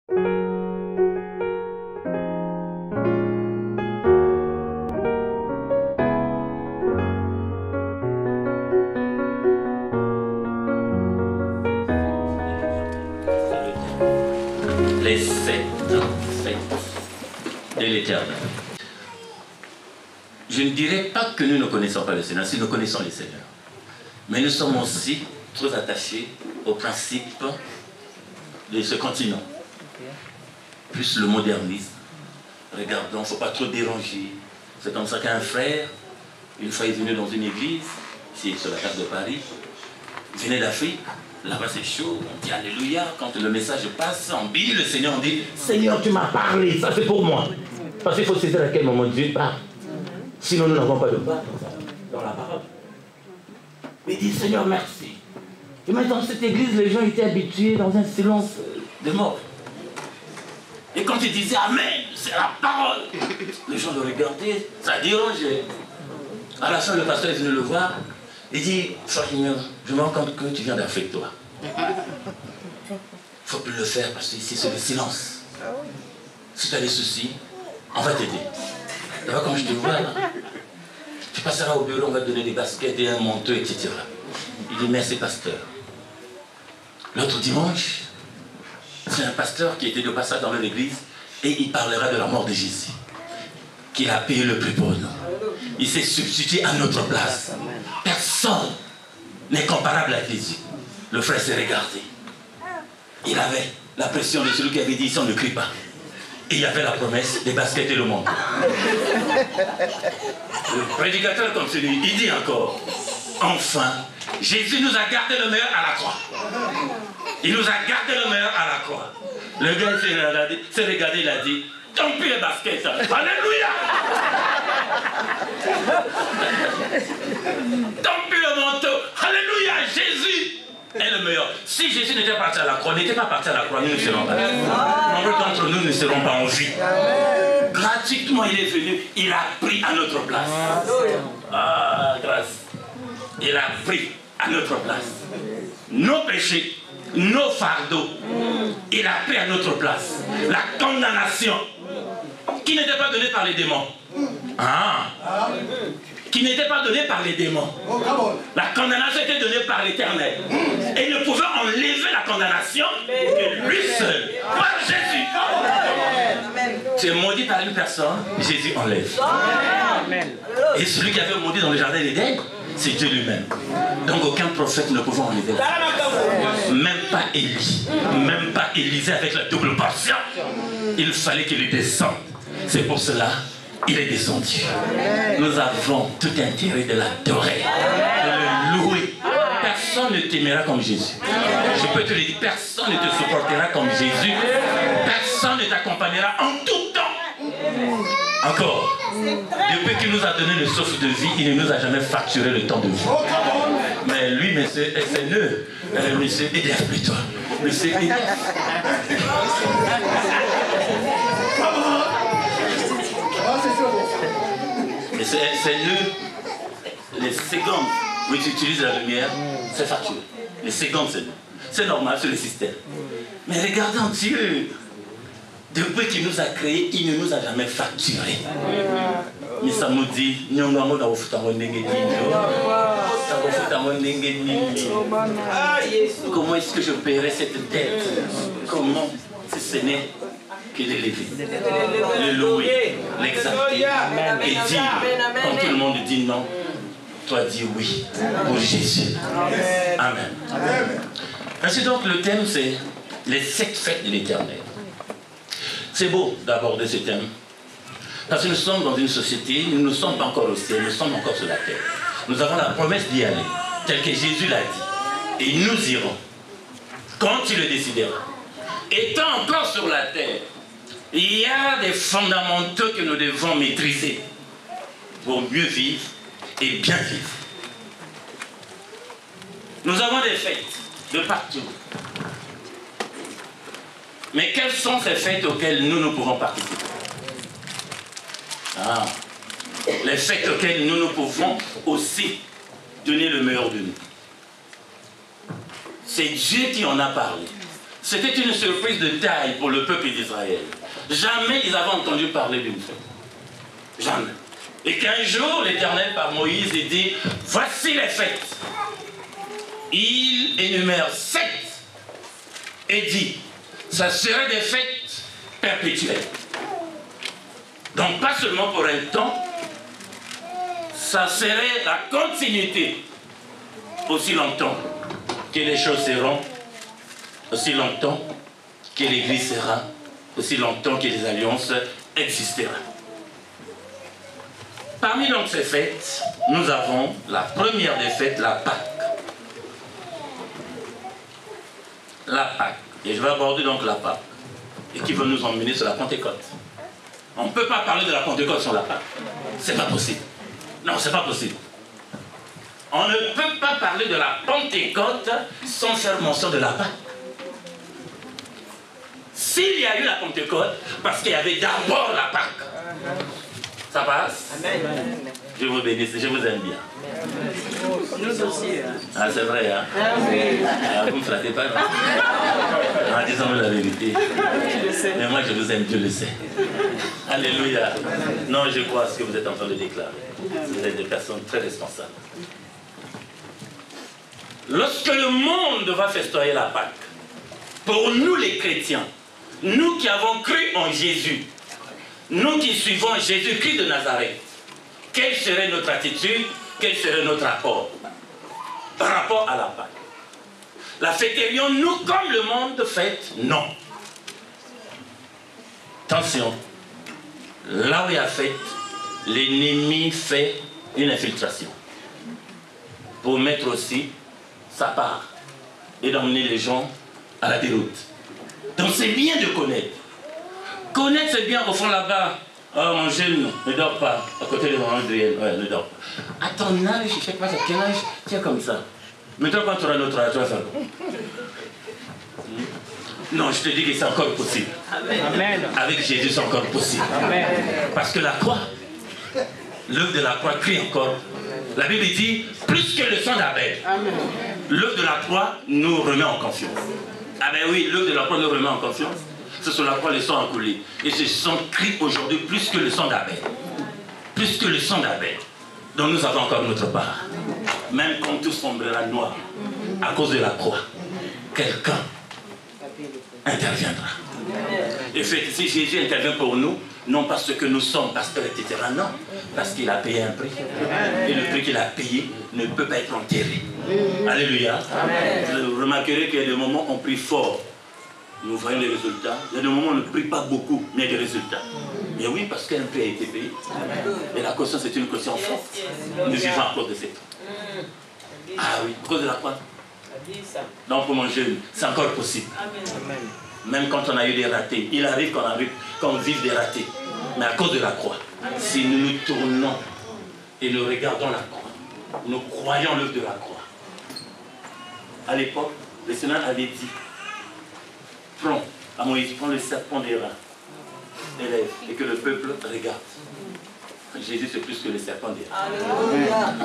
Les sept de l'Éternel. Je ne dirais pas que nous ne connaissons pas le Seigneur, si nous connaissons le Seigneur. Mais nous sommes aussi très attachés au principe de ce continent. Plus le modernisme. Regardons, il ne faut pas trop déranger. C'est comme ça qu'un frère, une fois il est venu dans une église, ici sur la carte de Paris, il venait d'Afrique. Là-bas c'est chaud, on dit Alléluia. Quand le message passe, on bénit le Seigneur, on dit Seigneur, tu m'as parlé, ça c'est pour moi. Parce qu'il faut saisir à quel moment Dieu parle. Sinon nous n'avons pas de part dans la parole. Mais il dit Seigneur, merci. Et maintenant dans cette église, les gens étaient habitués dans un silence de mort. Et quand il disait Amen, c'est la parole, les gens le regardaient, ça dérangeait. À la fin, le pasteur est venu le voir. Il dit, Seigneur, je me rends compte que tu viens d'Afrique, toi. Il ne faut plus le faire parce que ici, c'est le silence. Si tu as des soucis, on va t'aider. D'abord, quand je te vois, là, tu passeras au bureau, on va te donner des baskets et un manteau, etc. Il dit, merci, pasteur. L'autre dimanche, c'est un pasteur qui était de passage dans l'église et il parlera de la mort de Jésus, qu'il a payé le prix pour nous. Il s'est substitué à notre place. Personne n'est comparable à Jésus. Le frère s'est regardé. Il avait la pression de celui qui avait dit ici on ne crie pas. Et il y avait la promesse des baskets et le monde. Le prédicateur comme celui, il dit encore, enfin, Jésus nous a gardé le meilleur à la croix. Il nous a gardé le meilleur à la croix. Le gars s'est regardé, il a dit, tant pis les baskets. Alléluia. Tant pis le manteau. Alléluia. Jésus est le meilleur. Si Jésus n'était pas parti à la croix, n'était pas parti à la croix, nous ne serons pas là. Nombre d'entre nous ne serons pas en vie. Gratuitement, il est venu. Il a pris à notre place. Ah, grâce. Il a pris à notre place. Nos péchés, nos fardeaux. Il a pris à notre place. La condamnation qui n'était pas donnée par les démons. Qui n'était pas donnée par les démons. La condamnation était donnée par l'Éternel. Et il ne pouvait enlever la condamnation que lui seul, par Jésus. Tu es maudit par une personne, Jésus enlève. Et celui qui avait maudit dans le jardin d'Éden, c'est Dieu lui-même. Donc aucun prophète ne pouvait enlever. Même pas Élie, même pas Élisée avec la double portion. Il fallait qu'il descende. C'est pour cela il est descendu. Nous avons tout intérêt de l'adorer, de le louer. Personne ne t'aimera comme Jésus. Je peux te le dire, personne ne te supportera comme Jésus. Personne ne t'accompagnera en tout temps. Encore, depuis qu'il nous a donné le souffle de vie, il ne nous a jamais facturé le temps de vie. Mais lui, monsieur SNE, monsieur EDF plutôt. Monsieur EDF. Et c'est les secondes où tu utilises la lumière, c'est facturé. Les secondes, c'est normal sur le système. Mais regardons Dieu. Depuis qu'il nous a créés, il ne nous a jamais facturé. Mais ça nous dit, comment est-ce que je paierai cette dette? Comment, si ce n'est que l'élever, le louer, l'exalter et dire, quand tout le monde dit non, toi dis oui pour Jésus. Amen. Ainsi donc le thème c'est les 7 fêtes de l'Éternel. C'est beau d'aborder ce thème parce que nous sommes dans une société, nous ne sommes pas encore au ciel, nous sommes encore sur la terre. Nous avons la promesse d'y aller, tel que Jésus l'a dit. Et nous irons quand il le décidera. Étant encore sur la terre, il y a des fondamentaux que nous devons maîtriser pour mieux vivre et bien vivre. Nous avons des fêtes de partout. Mais quelles sont ces fêtes auxquelles nous pouvons participer? Les fêtes auxquelles nous pouvons aussi donner le meilleur de nous. C'est Dieu qui en a parlé. C'était une surprise de taille pour le peuple d'Israël. Jamais ils avaient entendu parler d'une fête. Jamais. Et qu'un jour, l'Éternel, par Moïse, il dit, voici les fêtes. Il énumère 7 et dit, ça serait des fêtes perpétuelles. Donc pas seulement pour un temps, ça serait la continuité. Aussi longtemps que les choses seront, aussi longtemps que l'Église sera, aussi longtemps que les alliances existeront. Parmi donc ces fêtes, nous avons la première des fêtes, la Pâque. La Pâque. Et je vais aborder donc la Pâque. Et qui va nous emmener sur la Pentecôte. On ne peut pas parler de la Pentecôte sans la Pâque. C'est pas possible. Non, c'est pas possible. On ne peut pas parler de la Pentecôte sans faire mention de la Pâque. S'il y a eu la Pentecôte, parce qu'il y avait d'abord la Pâque. Ça passe? Amen. Je vous bénisse, je vous aime bien. Nous aussi. Ah, c'est vrai, hein? Ah, vous ne me flattez pas, non? En disant la vérité. Mais moi, je vous aime, Dieu le sait. Alléluia. Non, je crois à ce que vous êtes en train de déclarer. Vous êtes des personnes très responsables. Lorsque le monde va festoyer la Pâque, pour nous les chrétiens, nous qui avons cru en Jésus, nous qui suivons Jésus-Christ de Nazareth, quelle serait notre attitude, quel serait notre rapport par rapport à la Pâque? La fêterions-nous comme le monde fête? Non. Attention, là où il y a fête, l'ennemi fait une infiltration pour mettre aussi sa part et d'emmener les gens à la déroute. Donc c'est bien de connaître. Connaître, c'est bien, au fond là-bas. Oh, mon jeune, ne dors pas. À côté de mon Andriel, ouais, ne dors pas. À ton âge, je sais pas à quel âge, tu es comme ça. Maintenant, quand tu auras notre âge, tu vas faire quoi? Non, je te dis que c'est encore possible. Amen. Avec Jésus, c'est encore possible. Amen. Parce que la croix, l'œuvre de la croix crie encore. La Bible dit, plus que le sang d'Abel, l'œuvre de la croix nous remet en confiance. Ah ben oui, l'œuvre de la croix nous remet en confiance. C'est sur la croix le sang a coulé. Et ce sang crie aujourd'hui plus que le sang d'Abel. Plus que le sang d'Abel. Donc nous avons encore notre part. Même quand tout semblera noir, à cause de la croix, quelqu'un interviendra. Et fait, si Jésus intervient pour nous, non parce que nous sommes pasteurs, etc. Non, parce qu'il a payé un prix. Et le prix qu'il a payé ne peut pas être enterré. Alléluia. Vous remarquerez qu'il y a des moments où on prie fort. Nous voyons les résultats. Il y a des moments où on ne prie pas beaucoup, mais il y a des résultats. Mais oui, parce qu'un prix a été payé. Et la caution, c'est une caution forte. Nous vivons à cause de cette. Ah oui, à cause de la croix. Donc pour mon jeune, c'est encore possible. Même quand on a eu des ratés, il arrive qu'on vive des ratés. Mais à cause de la croix, si nous nous tournons et nous regardons la croix, nous croyons l'œuvre de la croix. À l'époque, le Seigneur avait dit, prends à Moïse, prends le serpent des reins, élève, et que le peuple regarde. Jésus, c'est plus que le serpent des reins.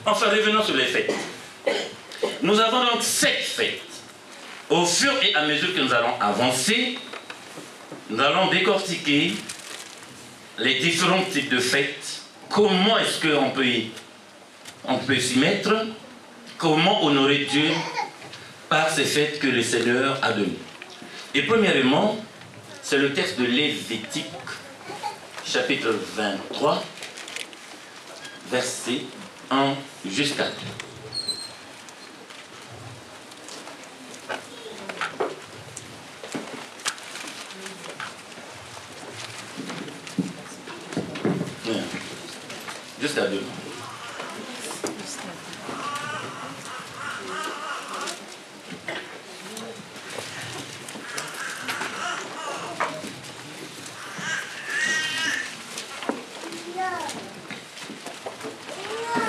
Enfin, revenons sur les fêtes. Nous avons donc 7 fêtes. Au fur et à mesure que nous allons avancer, nous allons décortiquer les différents types de fêtes. Comment est-ce qu'on peut s'y mettre? Comment honorer Dieu par ces fêtes que le Seigneur a données? Et premièrement, c'est le texte de Lévitique, chapitre 23, versets 1 jusqu'à 2. Jusqu'à 2.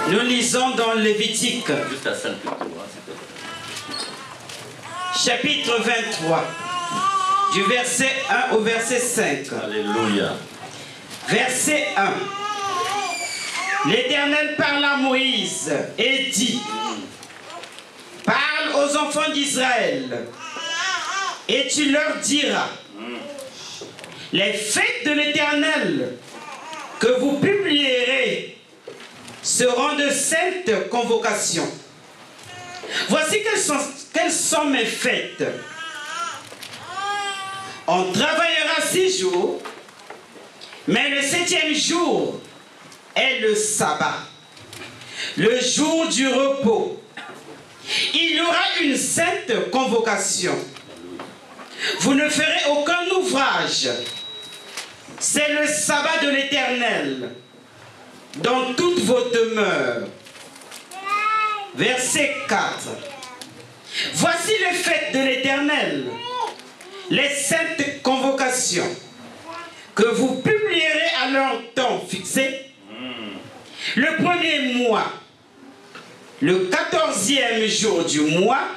Nous lisons dans Lévitique, Jusqu'à 5. chapitre 23, du verset 1 au verset 5. Alléluia. Verset 1. L'Éternel parla à Moïse et dit, parle aux enfants d'Israël, et tu leur diras, les fêtes de l'Éternel que vous publierez seront de saintes convocations. Voici quelles sont mes fêtes. On travaillera 6 jours, mais le 7e jour est le sabbat, le jour du repos. Il y aura une sainte convocation. Vous ne ferez aucun ouvrage. C'est le sabbat de l'Éternel dans toutes vos demeures. Verset 4. Voici les fêtes de l'Éternel, les saintes convocations que vous publierez à leur temps fixé. Le premier mois, le 14e jour du mois,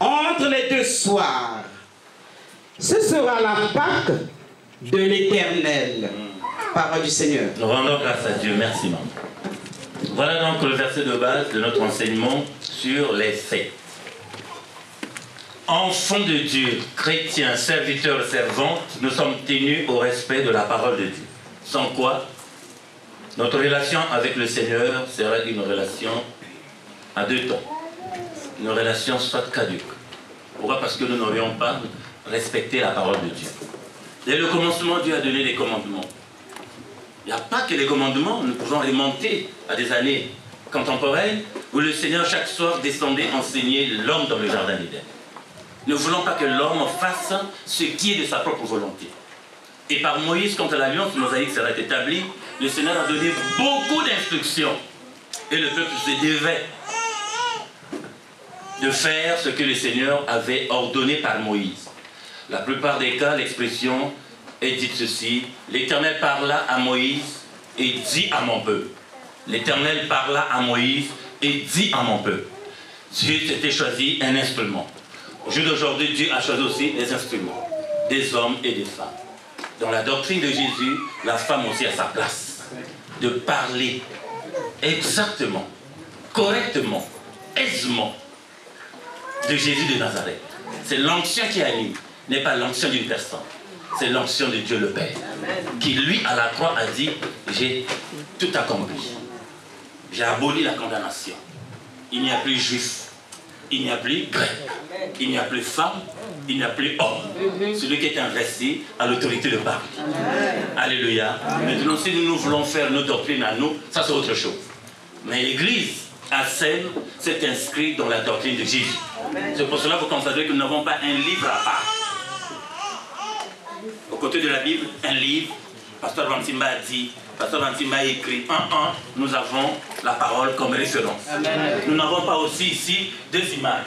entre les 2 soirs. Ce sera la Pâque de l'Éternel. Parole du Seigneur. Nous rendons grâce à Dieu. Merci, maman. Voilà donc le verset de base de notre enseignement sur les fêtes. Enfants de Dieu, chrétiens, serviteurs, servantes, nous sommes tenus au respect de la parole de Dieu. Sans quoi, notre relation avec le Seigneur sera une relation à 2 temps. Une relation soit caduque. Pourquoi? Parce que nous n'aurions pas respecté la parole de Dieu. Dès le commencement, Dieu a donné des commandements. Il n'y a pas que les commandements, nous pouvons remonter à des années contemporaines où le Seigneur chaque soir descendait enseigner l'homme dans le jardin d'Éden. Ne voulons pas que l'homme fasse ce qui est de sa propre volonté. Et par Moïse, quand l'alliance mosaïque sera établie, le Seigneur a donné beaucoup d'instructions. Et le peuple se devait de faire ce que le Seigneur avait ordonné par Moïse. La plupart des cas, l'expression est dite ceci: l'Éternel parla à Moïse et dit à mon peuple. L'Éternel parla à Moïse et dit à mon peuple. Dieu s'était choisi un instrument. Au jour d'aujourd'hui, Dieu a choisi aussi des instruments, des hommes et des femmes. Dans la doctrine de Jésus, la femme aussi a sa place de parler exactement, correctement, aisément de Jésus de Nazareth. C'est l'onction qui anime, n'est pas l'onction d'une personne. C'est l'onction de Dieu le Père, qui lui à la croix a dit: j'ai tout accompli. J'ai aboli la condamnation. Il n'y a plus juif, il n'y a plus grec, il n'y a plus femme, il n'y a plus homme. Celui qui est investi a l'autorité de parler. Alléluia. Maintenant, si nous voulons faire nos doctrines à nous, ça c'est autre chose. Mais l'Église à Seine s'est inscrite dans la doctrine de Jésus. C'est pour cela que vous constaterez que nous n'avons pas un livre à part. Au côté de la Bible, un livre, Pasteur Bantimba a dit, Pasteur Bantimba a écrit, nous avons la parole comme référence. Amen. Nous n'avons pas aussi ici 2 images.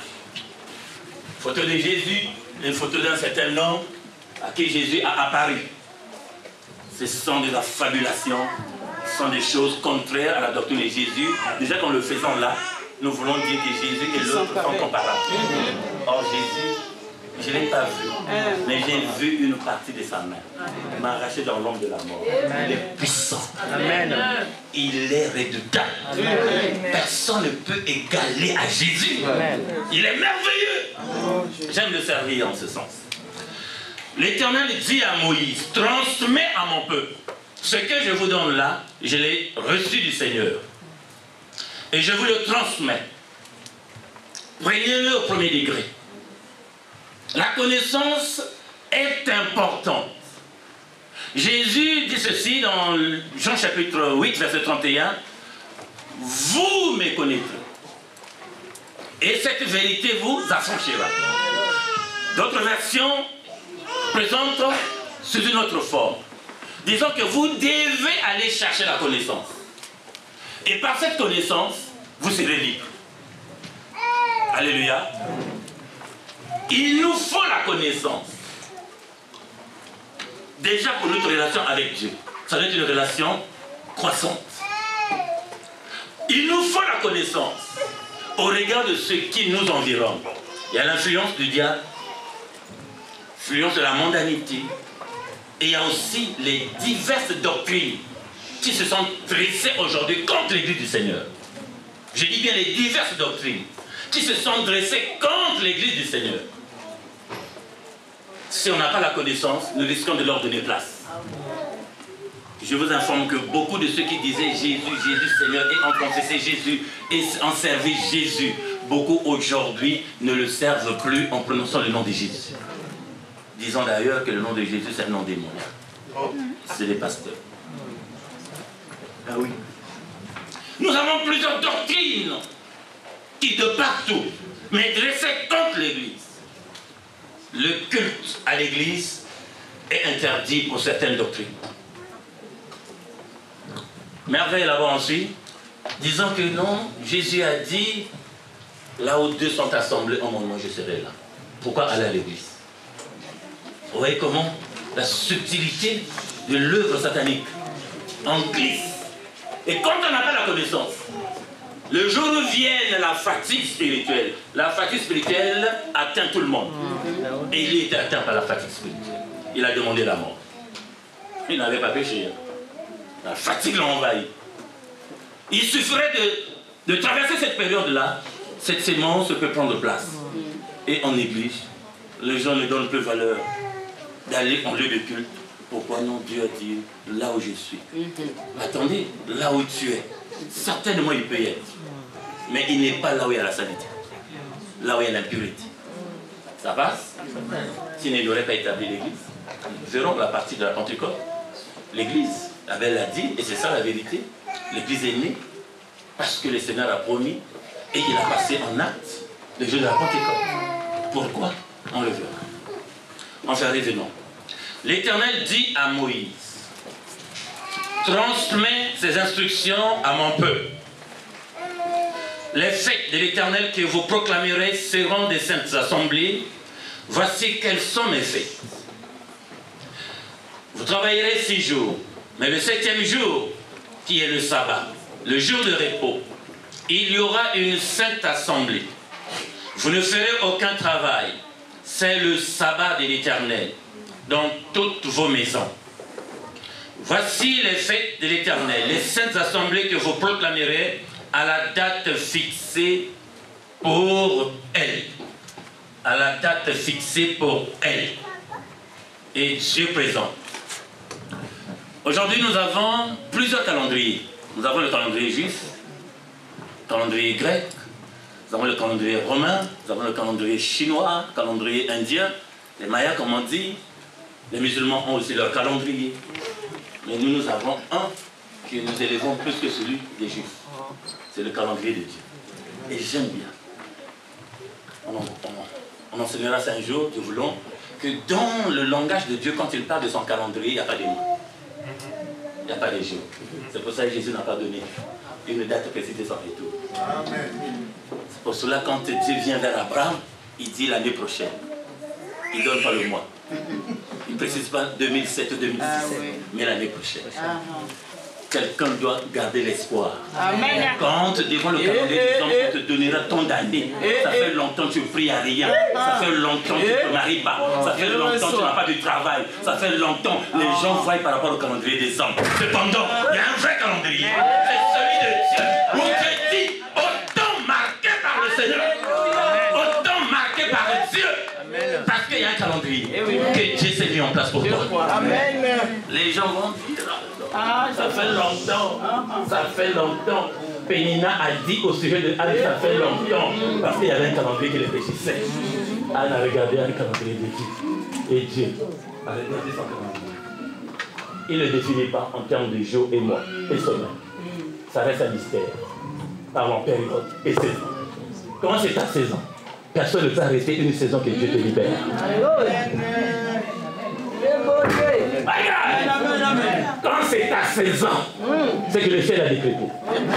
Photo de Jésus, une photo d'un certain homme à qui Jésus a apparu. Ce sont des affabulations, ce sont des choses contraires à la doctrine de Jésus. Déjà qu'en le faisant là, nous voulons dire que Jésus et l'autre sont comparables. Or Jésus, je ne l'ai pas vu, mais j'ai vu une partie de sa main. Il m'a arraché dans l'ombre de la mort. Il est puissant. Amen. Il est redoutable. Personne ne peut égaler à Jésus. Amen. Il est merveilleux. J'aime le servir en ce sens. L'Éternel dit à Moïse: transmets à mon peuple. Ce que je vous donne là, je l'ai reçu du Seigneur. Et je vous le transmets. Prenez-le au premier degré. La connaissance est importante. Jésus dit ceci dans Jean chapitre 8, verset 31. Vous me connaîtrez. Et cette vérité vous affranchira. D'autres versions présentent sous une autre forme. Disons que vous devez aller chercher la connaissance. Et par cette connaissance, vous serez libre. Alléluia. Il nous faut la connaissance. Déjà pour notre relation avec Dieu. Ça doit être une relation croissante. Il nous faut la connaissance au regard de ce qui nous environne. Il y a l'influence du diable, l'influence de la mondanité, et il y a aussi les diverses doctrines qui se sont dressées aujourd'hui contre l'Église du Seigneur. Je dis bien les diverses doctrines qui se sont dressés contre l'Église du Seigneur. Si on n'a pas la connaissance, nous risquons de leur donner place. Je vous informe que beaucoup de ceux qui disaient Jésus, Jésus Seigneur, et ont confessé Jésus, et ont servi Jésus, beaucoup aujourd'hui ne le servent plus en prononçant le nom de Jésus. Disons d'ailleurs que le nom de Jésus, c'est un nom démoniaque. C'est les pasteurs. Ah oui. Nous avons plusieurs doctrines qui de partout, mais dressées contre l'Église. Le culte à l'Église est interdit pour certaines doctrines. Merveille là-bas ensuite, disant que non, Jésus a dit, là où deux sont assemblés en mon nom, je serai là. Pourquoi aller à l'Église? Vous voyez comment la subtilité de l'œuvre satanique en glisse. Et quand on n'a pas la connaissance, le jour où vient la fatigue spirituelle atteint tout le monde. Et il était atteint par la fatigue spirituelle. Il a demandé la mort. Il n'avait pas péché. La fatigue l'a envahi. Il suffirait de traverser cette période-là, cette sémence peut prendre place. Et en église, les gens ne donnent plus valeur d'aller en lieu de culte. Pourquoi non? Dieu a dit, là où je suis. Attendez, là où tu es, certainement il peut y être. Mais il n'est pas là où il y a la saleté, là où il y a l'impureté. Ça passe? S'il n'aurait pas établi l'église, nous verrons la partie de la Pentecôte. L'église, Abel l'a dit, et c'est ça la vérité. L'église est née parce que le Seigneur a promis et il a passé en acte le jour de la Pentecôte. Pourquoi? On le verra. Enfin, revenons. L'Éternel dit à Moïse, transmets ces instructions à mon peuple. Les fêtes de l'Éternel que vous proclamerez seront des saintes assemblées. Voici quelles sont mes fêtes. Vous travaillerez 6 jours, mais le 7e jour, qui est le sabbat, le jour de repos, il y aura une sainte assemblée. Vous ne ferez aucun travail. C'est le sabbat de l'Éternel dans toutes vos maisons. Voici les fêtes de l'Éternel, les saintes assemblées que vous proclamerez à la date fixée pour elle. À la date fixée pour elle. Et Dieu présent. Aujourd'hui, nous avons plusieurs calendriers. Nous avons le calendrier juif, le calendrier grec, nous avons le calendrier romain, nous avons le calendrier chinois, le calendrier indien, les Mayas, comme on dit. Les musulmans ont aussi leur calendrier. Mais nous avons un que nous élevons plus que celui des juifs. C'est le calendrier de Dieu. Et j'aime bien. On enseignera ça un jour, nous voulons, que dans le langage de Dieu, quand il parle de son calendrier, il n'y a pas de mots. Il n'y a pas de jours. C'est pour ça que Jésus n'a pas donné une date précise de son retour. C'est pour cela, quand Dieu vient vers Abraham, il dit l'année prochaine. Il ne donne pas le mois. Il ne précise pas 2007 ou 2017, mais l'année prochaine. Quelqu'un doit garder l'espoir. Quand devant le calendrier des hommes, on te donnera tant d'années. Ça fait longtemps que tu pries à rien. Ça fait longtemps que tu ne te maries pas. Ça fait longtemps que tu n'as pas de travail. Ça fait longtemps que les gens voient par rapport au calendrier des hommes. Cependant, il y a un vrai calendrier. C'est celui de Dieu. Où Dieu dit, autant marqué par le Seigneur, autant marqué par Dieu. Parce qu'il y a un calendrier que Dieu s'est mis en place pour toi. Les gens vont dire, ça fait longtemps, ça fait longtemps. Pénina a dit au sujet de Anne, ça fait longtemps, parce qu'il y avait un calendrier qui les réfléchissait. Anne a regardé un calendrier de Dieu. Et Dieu a regardé son calendrier. Il ne le définit pas en termes de jours et mois et semaines. Ça reste un mystère. Par en période et saison. Quand c'est ta saison, personne ne peut arrêter une saison que Dieu te libère. Quand c'est ta saison, c'est que le ciel a décrété.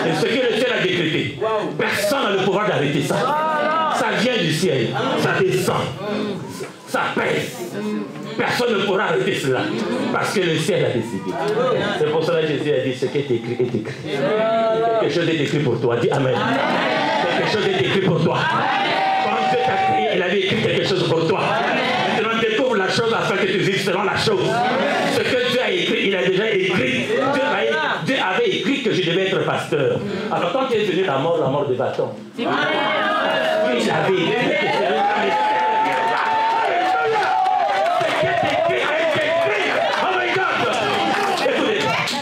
Et ce que le ciel a décrété, personne n'a le pouvoir d'arrêter ça. Ça vient du ciel, ça descend, ça pèse. Personne ne pourra arrêter cela, parce que le ciel a décidé. C'est pour cela que Jésus a dit, ce qui est écrit est écrit. Quelque chose est écrit pour toi, dis Amen. Quelque chose est écrit pour toi. Quand Dieu t'a créé, il avait écrit quelque chose pour toi. Maintenant, découvre la chose afin que tu vives selon la chose. Ce que Dieu a écrit, il a déjà écrit. Dieu avait écrit que je devais être pasteur. Alors quand tu es venu, la mort de bâton. il avait écrit que c'est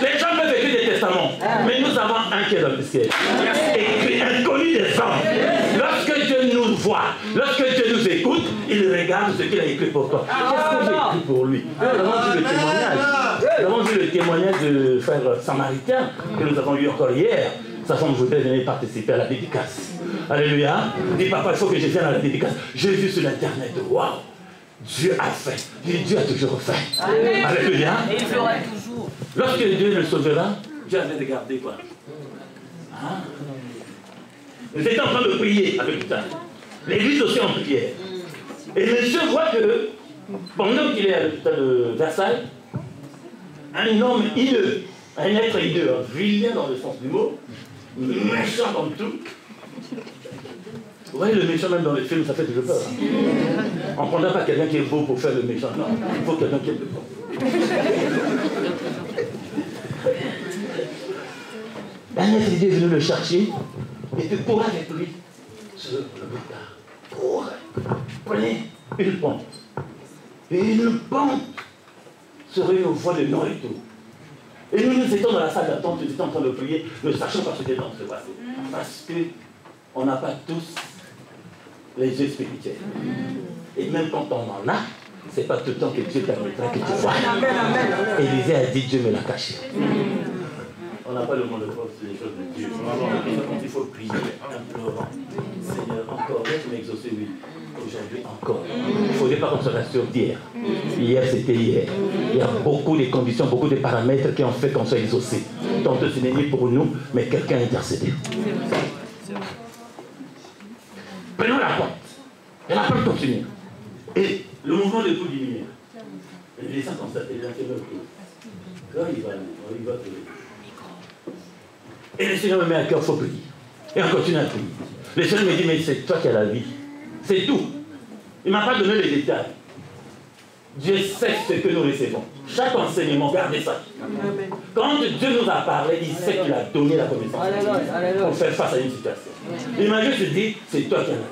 les gens peuvent écrire des testaments, mais nous avons un qui est dans le ciel. Écrit, inconnu des hommes. Lorsque Dieu nous voit, lorsque Dieu nous écoute, il regarde ce qu'il a écrit pour toi. Qu'est-ce que j'ai écrit pour lui? Nous avons vu le témoignage. Nous avons vu le témoignage de frère samaritain que nous avons eu encore hier. Sa femme voudrait venir participer à la dédicace. Alléluia. Dis papa, il faut que je vienne à la dédicace. J'ai vu sur l'internet, waouh, Dieu a fait. Dieu a toujours fait. Amen. Alléluia. Et il fera toujours. Lorsque Dieu le sauvera, Dieu avait de garder quoi. Ah. Nous étions en train de prier avec tout ça. L'église aussi en prière. Et monsieur voit que pendant qu'il est à l'hôpital de Versailles, un homme hideux, un être hideux, vilain dans le sens du mot, méchant dans tout. Vous voyez le méchant même dans les films, ça fait toujours peur. Hein. On ne prendra pas quelqu'un qui est beau pour faire le méchant. Non, il faut quelqu'un qui est beau. Un être hideux est venu le chercher et te courir avec lui sur le boulevard. Cours. Prenez une pente. Et une pente serait au voie de nord et tout. Et nous étions dans la salle d'attente, nous étions en train de prier, ne sachant pas ce qui est dans ce passé. Parce qu'on n'a pas tous les yeux spirituels. Et même quand on en a, c'est pas tout le temps que Dieu permettra que tu vois. Élisée a dit, Dieu me l'a caché. On n'a pas le mot de force sur les choses de Dieu. Il faut prier, implorant. Seigneur, encore, laisse m'exaucer, oui. Aujourd'hui encore. Il ne faudrait pas qu'on se rassure d'hier. Hier, c'était hier. Il y a beaucoup de conditions, beaucoup de paramètres qui ont fait qu'on soit exaucé. Tantôt, ce n'est ni pour nous, mais quelqu'un a intercédé. Prenons la porte. Et la porte continue. Et le mouvement de tout diminue. Et les gens constatent, les gens qui là, il va prier. Et le Seigneur me met à cœur, il faut prier. Et on continue à prier. Le Seigneur me dit, mais c'est toi qui as la vie. C'est tout. Il ne m'a pas donné les détails. Dieu sait ce que nous recevons. Chaque enseignement, gardez ça. Quand Dieu nous a parlé, il sait qu'il a donné la connaissance pour faire face à une situation. Il m'a juste dit, c'est toi qui as la vie.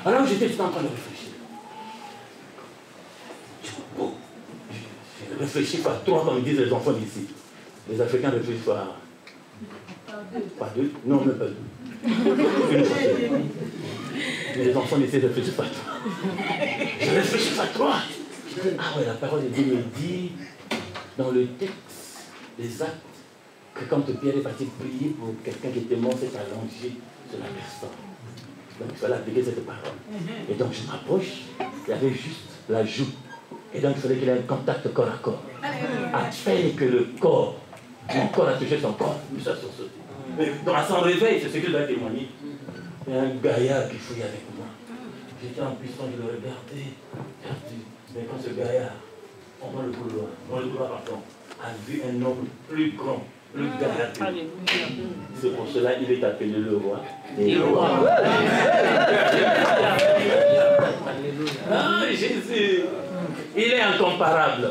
Alors j'étais en train de réfléchir. Je réfléchis pas trop comme disent les enfants d'ici. Les Africains réfléchissent pas deux. Non, même pas deux. Une fois. Les enfants d'ici ne réfléchissent pas trop. Je réfléchis pas trop. Ah ouais, la parole de Dieu me dit dans le texte, les actes, que quand Pierre est parti prier pour quelqu'un qui était mort, c'est allongé sur la personne. Donc il fallait appliquer cette parole. Et donc je m'approche, il y avait juste la joue. Et donc il fallait qu'il y ait un contact corps à corps. À peine que le corps, mon corps a touché son corps, puis ça sauté. Mais dans son réveil, c'est ce qu'il doit témoigner. Il y a un gaillard qui fouille avec moi. J'étais en puissance, je le regardais, perdu. Mais quand ce gaillard, dans le couloir, a vu un homme plus grand, plus gaillard que lui. C'est pour cela qu'il est appelé le roi des rois. Ah, Jésus, il est incomparable.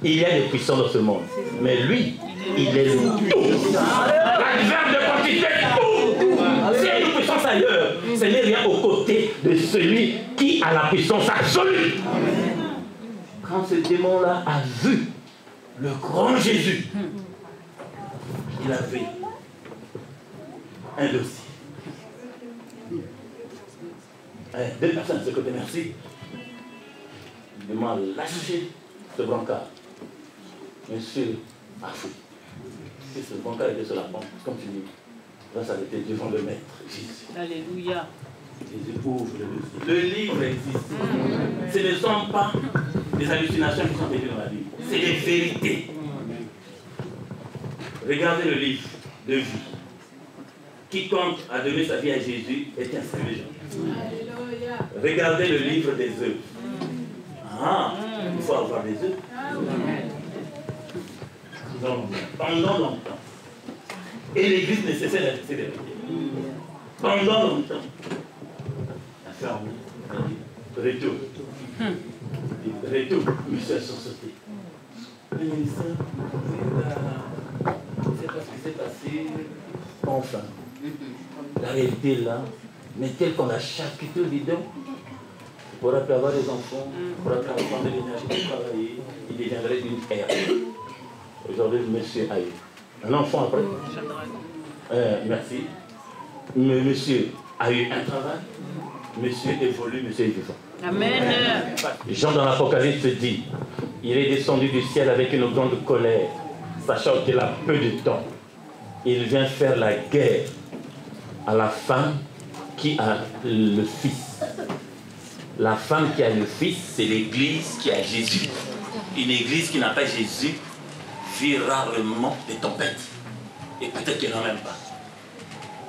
Il y a des puissants dans ce monde, mais lui, il est le tout. L'adverbe de quantité, tout. S'il y a une puissance ailleurs, ce n'est rien aux côtés de celui qui a la puissance absolue. Quand ce démon-là a vu le grand Jésus, il avait un dossier. Deux personnes de ce côté, merci. Il m'a lâché ce brancard. Monsieur a fui. Et ce brancard était sur la pente, comme tu dis. Va s'arrêter devant le maître, Jésus. Alléluia. Jésus ouvre le dossier. Le livre existe. Ce ne sont pas des hallucinations qui sont venues dans la Bible. C'est des vérités. Regardez le livre de vie. Quiconque a donné sa vie à Jésus est inscrit. Regardez le livre des œuvres. Ah, il faut avoir des œuvres. Donc, pendant longtemps. Et l'Église ne cessait d'être ces vérités. Pendant longtemps. La ferme a dit, retour. Retour, monsieur a sursauté. Le ministère, c'est pas ce qui s'est passé. Enfin, la réalité là, Mais tel qu'on a charcuté bidon, il pourra plus avoir des enfants, il pourra plus avoir de l'énergie pour travailler, il deviendrait une ère. Aujourd'hui, monsieur a eu un enfant après. Merci. Mais monsieur a eu un travail. Monsieur évolue, monsieur est vivant. Amen. Jean dans l'Apocalypse dit, il est descendu du ciel avec une grande colère, sachant qu'il a peu de temps. Il vient faire la guerre à la femme qui a le Fils. La femme qui a le Fils, c'est l'église qui a Jésus. Une église qui n'a pas Jésus vit rarement des tempêtes. Et peut-être qu'il n'y en a même pas.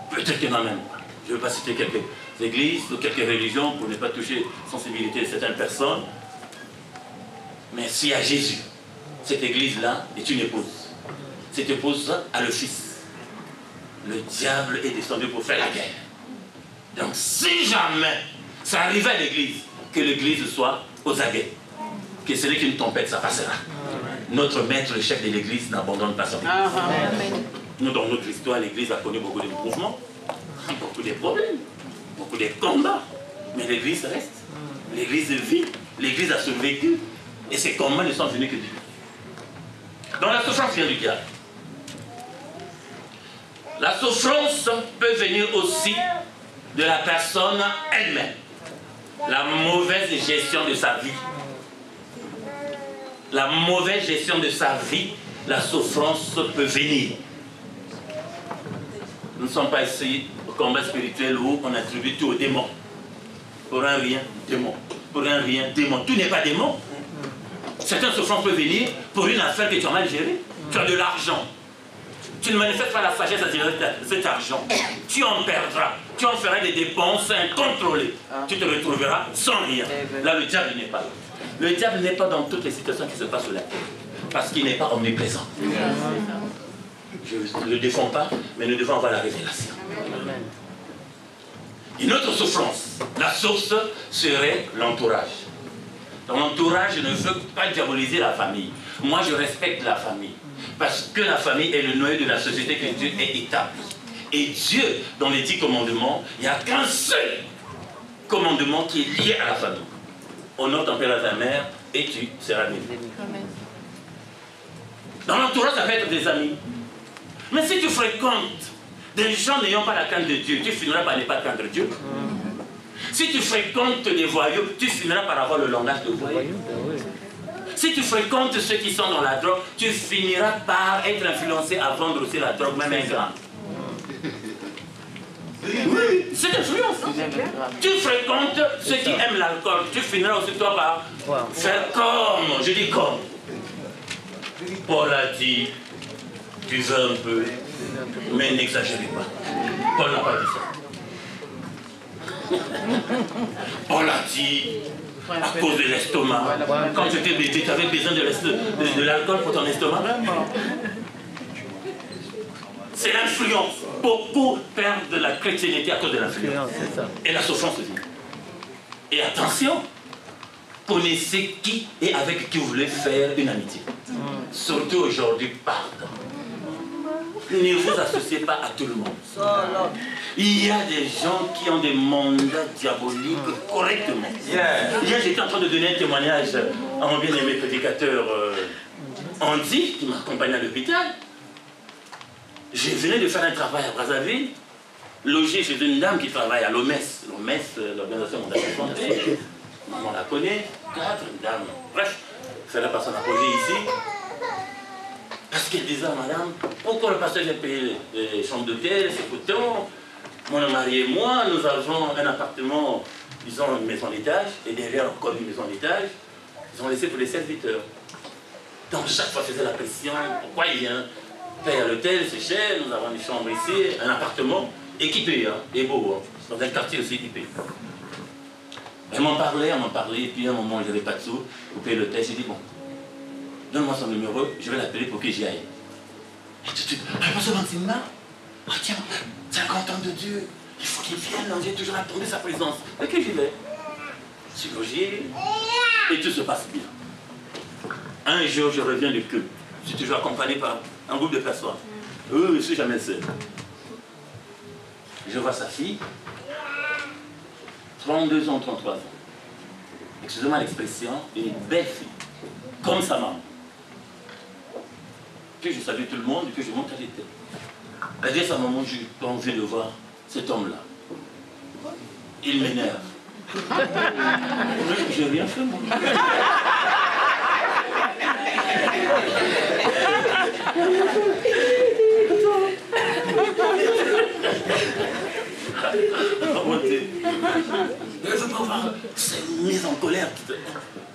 Peut-être qu'il n'y en a même pas. Je ne veux pas citer quelques églises ou quelques religions pour ne pas toucher la sensibilité de certaines personnes. Mais s'il y a Jésus, cette église-là est une épouse. Cette épouse a le Fils. Le diable est descendu pour faire la guerre. Donc si jamais ça arrive à l'église, que l'église soit aux aguets, que ce n'est qu'une tempête, ça passera. Notre maître, le chef de l'église, n'abandonne pas son église. Nous, dans notre histoire, l'église a connu beaucoup de mouvements, beaucoup de problèmes, beaucoup de combats. Mais l'église reste. L'église vit. L'église a survécu. Et ces combats ne sont venus que Dieu. Donc la souffrance vient du diable. La souffrance peut venir aussi de la personne elle-même. La mauvaise gestion de sa vie. La mauvaise gestion de sa vie, la souffrance peut venir. Nous ne sommes pas ici au combat spirituel où on attribue tout aux démons. Pour un rien, démon. Pour un rien, démon. Tout n'est pas démon. Certaines souffrances peuvent venir pour une affaire que tu as mal gérée. Tu as de l'argent. Tu ne manifestes pas la sagesse à gérer cet argent. Tu en perdras. Tu en feras des dépenses incontrôlées. Tu te retrouveras sans rien. Là, le diable n'est pas là. Le diable n'est pas dans toutes les situations qui se passent sur la terre. Parce qu'il n'est pas omniprésent. Je ne le défends pas, mais nous devons avoir la révélation. Une autre souffrance, la source serait l'entourage. Dans l'entourage, je ne veux pas diaboliser la famille. Moi, je respecte la famille. Parce que la famille est le noyau de la société que Dieu a établi. Et Dieu, dans les 10 commandements, il n'y a qu'un seul commandement qui est lié à la famille. Honore ton père et ta mère, et tu seras béni. Dans l'entourage, ça peut être des amis. Mais si tu fréquentes des gens n'ayant pas la crainte de Dieu, tu finiras par ne pas craindre Dieu. Si tu fréquentes des voyous, tu finiras par avoir le langage de voyous. Si tu fréquentes ceux qui sont dans la drogue, tu finiras par être influencé à vendre aussi la drogue, même un grand. Oui, c'est l'influence. Tu fréquentes ceux qui aiment l'alcool, tu finiras aussi toi par faire comme, je dis comme. Paul a dit, tu veux un peu, mais n'exagérez pas. Paul n'a pas dit ça. Paul a dit, à cause de l'estomac, quand tu étais bébé, tu avais besoin de l'alcool pour ton estomac. C'est l'influence. Beaucoup perdent de la chrétienté à cause de l'influence. Et la souffrance aussi. Et attention, connaissez qui et avec qui vous voulez faire une amitié. Surtout aujourd'hui, pardon. Ne vous associez pas à tout le monde. Il y a des gens qui ont des mandats diaboliques correctement. Hier, j'étais en train de donner un témoignage à mon bien-aimé prédicateur Andy, qui m'accompagne à l'hôpital. Je venais de faire un travail à Brazzaville, logé chez une dame qui travaille à l'OMS. L'OMS, l'Organisation mondiale de la santé. On la connaît, 4 dames. Bref, c'est la personne à poser ici. Parce qu'elle disait à madame, pourquoi le pasteur vient payer les chambres d'hôtel, c'est coûteux. Mon mari et moi, nous avons un appartement, ils ont une maison d'étage, et derrière encore une maison d'étage. Ils ont laissé pour les serviteurs. Donc chaque fois, je faisais la pression. Pourquoi il vient payer à l'hôtel, c'est cher, nous avons une chambre ici, un appartement équipé, hein, et beau, hein, dans un quartier aussi équipé. Elle m'en parlait, et puis à un moment, je n'avais pas de sous pour payer l'hôtel. J'ai dit, bon, donne-moi son numéro, je vais l'appeler pour que j'y aille. Et tout de suite, pasteur Mantima, oh tiens, 50 ans de Dieu, il faut qu'il vienne, j'ai toujours attendu sa présence. Et que j'y vais. Je suis logé, et tout se passe bien. Un jour, je reviens du culte. Je suis toujours accompagné par un groupe de personnes. Je ne suis jamais seul. Je vois sa fille, 32 ans, 33 ans. Excusez-moi l'expression, une belle fille, comme sa maman. Puis je salue tout le monde et puis je montre qu'elle était. Elle dit à sa maman, j'ai pas envie de voir cet homme-là. Il m'énerve. J'ai rien fait, moi. C'est mise en colère.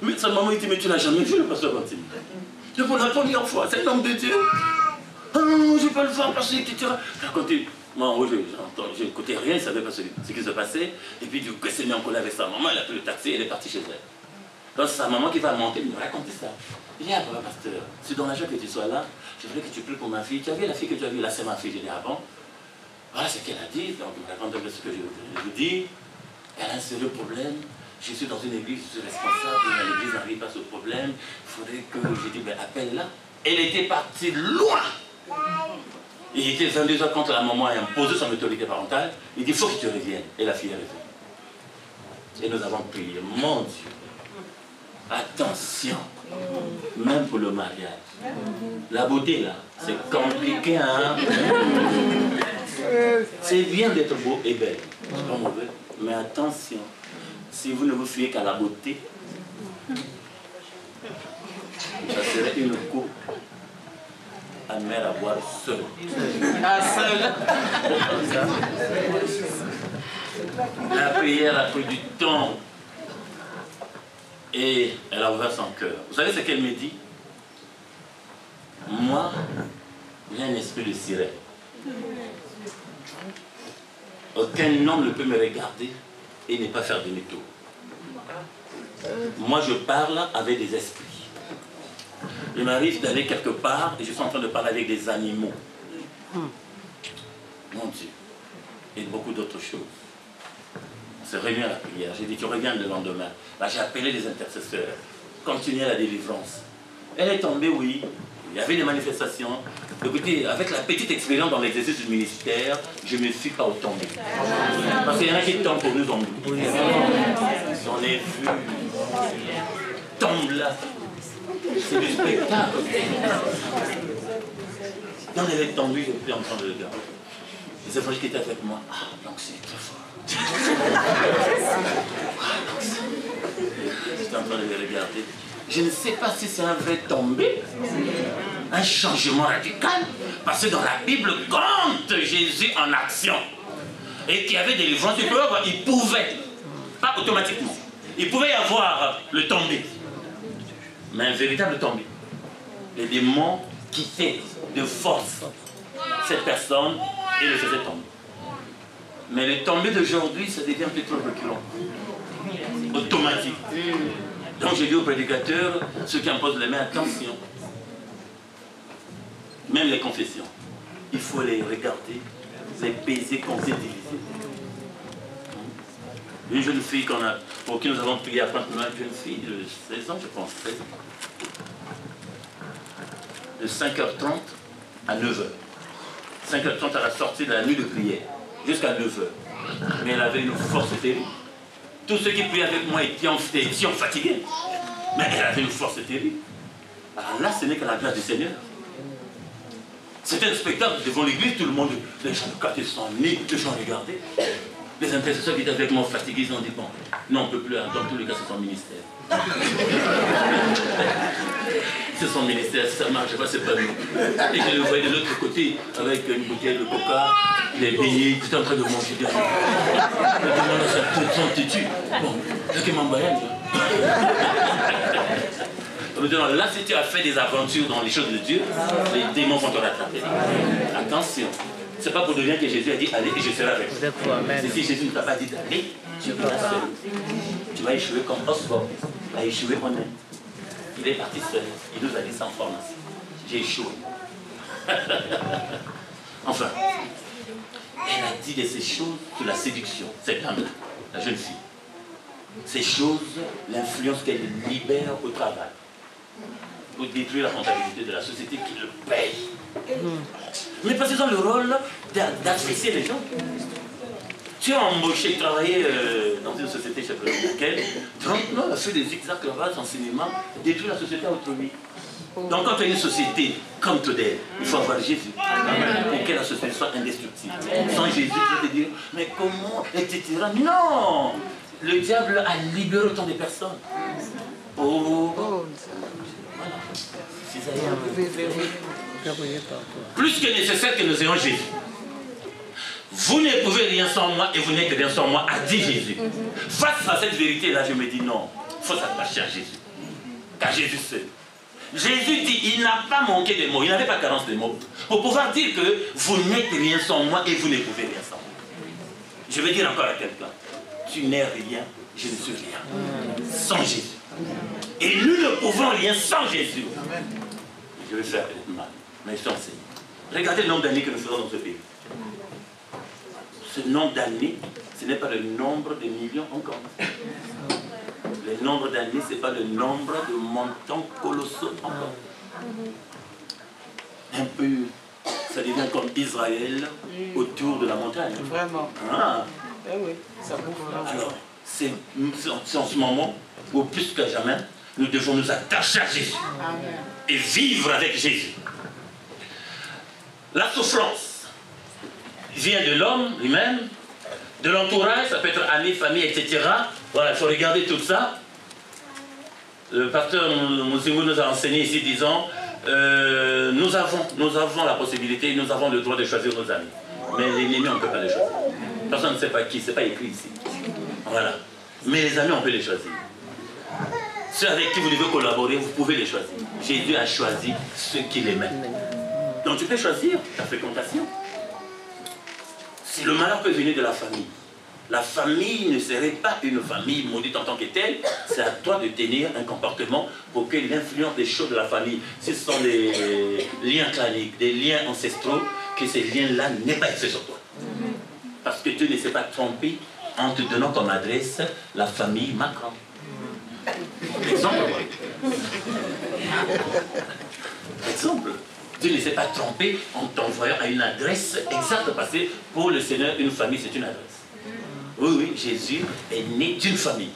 Mais sa maman dit, mais tu n'as jamais vu le pasteur Quentin. Pour la première fois, c'est l'homme de Dieu. Ah non, je ne peux pas le voir parce que tu raconté. Moi, je n'écoutais rien, je ne savais pas ce qui se passait. Et puis, du coup, elle s'est mise en colère avec sa maman, elle a pris le taxi, elle est partie chez elle. Donc, c'est sa maman qui va monter, elle me raconter ça. Il dit, ah, bah, pasteur, c'est dans la joie que tu sois là. Je voulais que tu pries pour ma fille. Tu as vu la fille que tu as vue là, c'est ma fille. Je dis, ah bon? Voilà ce qu'elle a dit. Donc, il me raconte un peu ce que je vous dis. Elle a un sérieux problème. Je suis dans une église, je suis responsable. L'église n'arrive pas à ce problème. Il faudrait que je dise, ben, appelle-la. Elle était partie loin. Il était 22 heures quand la maman a imposé son autorité parentale. Il dit, il faut que tu reviennes. Et la fille est revenue. Et nous avons prié. Mon Dieu, attention, même pour le mariage. La beauté, là, c'est compliqué, hein? C'est bien d'être beau et belle. C'est pas mauvais. Mais attention, si vous ne vous fiez qu'à la beauté, ça serait une coupe amère à boire seule. La prière a pris du temps et elle a ouvert son cœur. Vous savez ce qu'elle me dit? Moi, j'ai un esprit de sirène. Aucun homme ne peut me regarder et ne pas faire demi-tour. Moi, je parle avec des esprits. Il m'arrive d'aller quelque part et je suis en train de parler avec des animaux. Mon Dieu. Et beaucoup d'autres choses. On s'est réunis à la prière. J'ai dit, tu reviens le lendemain. Là, j'ai appelé les intercesseurs. Continuez la délivrance. Elle est tombée, oui. Il y avait des manifestations. Écoutez, avec la petite expérience dans l'exercice du ministère, je ne me suis pas tombé. Parce qu'il y en a qui tombent pour nous tomber. J'en ai vu. Tombe là. C'est du spectacle. Quand elle est tombée, je suis en train de le regarder. Les évangélistes qui étaient avec moi, ah, donc c'est très fort. J'étais en train de les regarder. Je ne sais pas si c'est un vrai tombé, un changement radical, parce que dans la Bible, quand Jésus en action, et qu'il y avait des livres, il pouvait, pas automatiquement, il pouvait y avoir le tombé, mais un véritable tombé. Les démons quittaient de force cette personne et le faisaient tomber. Mais le tombé d'aujourd'hui, ça devient un peu trop reculant, automatique. Donc j'ai dit aux prédicateurs, ceux qui imposent les mains, attention. Même les confessions, il faut les regarder, les baiser comme c'est divisé. Une jeune fille pour qui nous avons prié à Pointe-Noire, une jeune fille de 16 ans, je pense, 16 ans. De 5h30 à 9h. 5h30 à la sortie de la nuit de prière, jusqu'à 9h. Mais elle avait une force terrible. Tous ceux qui priaient avec moi étaient fatigués. Mais elle avait une force terrible. Alors là, ce n'est que la grâce du Seigneur. C'était un spectacle devant l'église, tout le monde, les gens de quartier sont nés, les gens regardaient. Les intercesseurs qui étaient avec moi fatigués, ils ont dit, bon, non, on ne peut plus, dans tous les cas, c'est son ministère. C'est son ministère, si ça ne marche pas, c'est pas nous. Et je le voyais de l'autre côté, avec une bouteille de coca, des beignets, tout en train de manger bien. Les gens têtus. Bon, c'est qui m'emballe. Là, si tu as fait des aventures dans les choses de Dieu, les démons vont te rattraper. Attention. C'est pas pour devenir que Jésus a dit allez et je serai avec vous. C'est si Jésus ne t'a pas dit d'aller, tu vas seul. Tu vas échouer comme Osborne a échoué honnête. Il est parti seul. Il nous a dit sans formation. J'ai échoué. Enfin, elle a dit de ces choses sur la séduction, cette dame-là, la jeune fille. Ces choses, l'influence qu'elle libère au travail pour détruire la comptabilité de la société qui le paye. Mais parce qu'ils ont le rôle d'adresser les gens. Tu es embauché, travailler dans une société, je ne sais pas laquelle. Donc, on a fait des zigzags là-bas en cinéma, détruire la société à autrui. Donc, quand tu as une société comme Todel, il faut avoir Jésus. Pour que la société soit indestructible. Sans Jésus, tu vas te dire, mais comment, etc. Non! Le diable a libéré autant de personnes. Oh! Voilà. Plus que nécessaire que nous ayons Jésus. Vous ne pouvez rien sans moi et vous n'êtes rien sans moi, a dit Jésus. Face à cette vérité-là, je me dis non, il faut s'attacher à Jésus. Car Jésus seul. Jésus dit, il n'a pas manqué de mots, il n'avait pas carence de mots. Pour pouvoir dire que vous n'êtes rien sans moi et vous ne pouvez rien sans moi. Je vais dire encore à quelqu'un, tu n'es rien, je ne suis rien. Sans Jésus. Et nous ne pouvons rien sans Jésus. Je vais faire mal, mais je suis enseigné. Regardez le nombre d'années que nous faisons dans ce pays. Ce nombre d'années, ce n'est pas le nombre de millions encore. Le nombre d'années, ce n'est pas le nombre de montants colossaux encore. Un peu, ça devient comme Israël autour de la montagne. Vraiment. Ah. Eh oui, ça bouffe. Alors, c'est en ce moment, ou plus que jamais, nous devons nous attacher à Jésus. Amen. Et vivre avec Jésus. La souffrance vient de l'homme lui-même, de l'entourage, ça peut être amis, famille, etc. Voilà, il faut regarder tout ça. Le pasteur Moussingou nous a enseigné ici disant nous avons la possibilité, nous avons le droit de choisir nos amis. Mais l'ennemi, on ne peut pas les choisir. Personne ne sait pas qui, ce n'est pas écrit ici. Voilà. Mais les amis, on peut les choisir. Ceux avec qui vous devez collaborer, vous pouvez les choisir. Jésus a choisi ceux qu'il aimait. Donc tu peux choisir ta fréquentation. Si le malheur peut venir de la famille ne serait pas une famille maudite en tant que telle, c'est à toi de tenir un comportement pour que l'influence des choses de la famille, si ce sont des liens claniques, des liens ancestraux, que ces liens-là n'aient pas effet sur toi. Parce que Dieu ne s'est pas trompé en te donnant comme adresse la famille Macron. Exemple. Exemple. Dieu ne s'est pas trompé en t'envoyant à une adresse exacte, parce que pour le Seigneur, une famille, c'est une adresse. Oui, oui, Jésus est né d'une famille.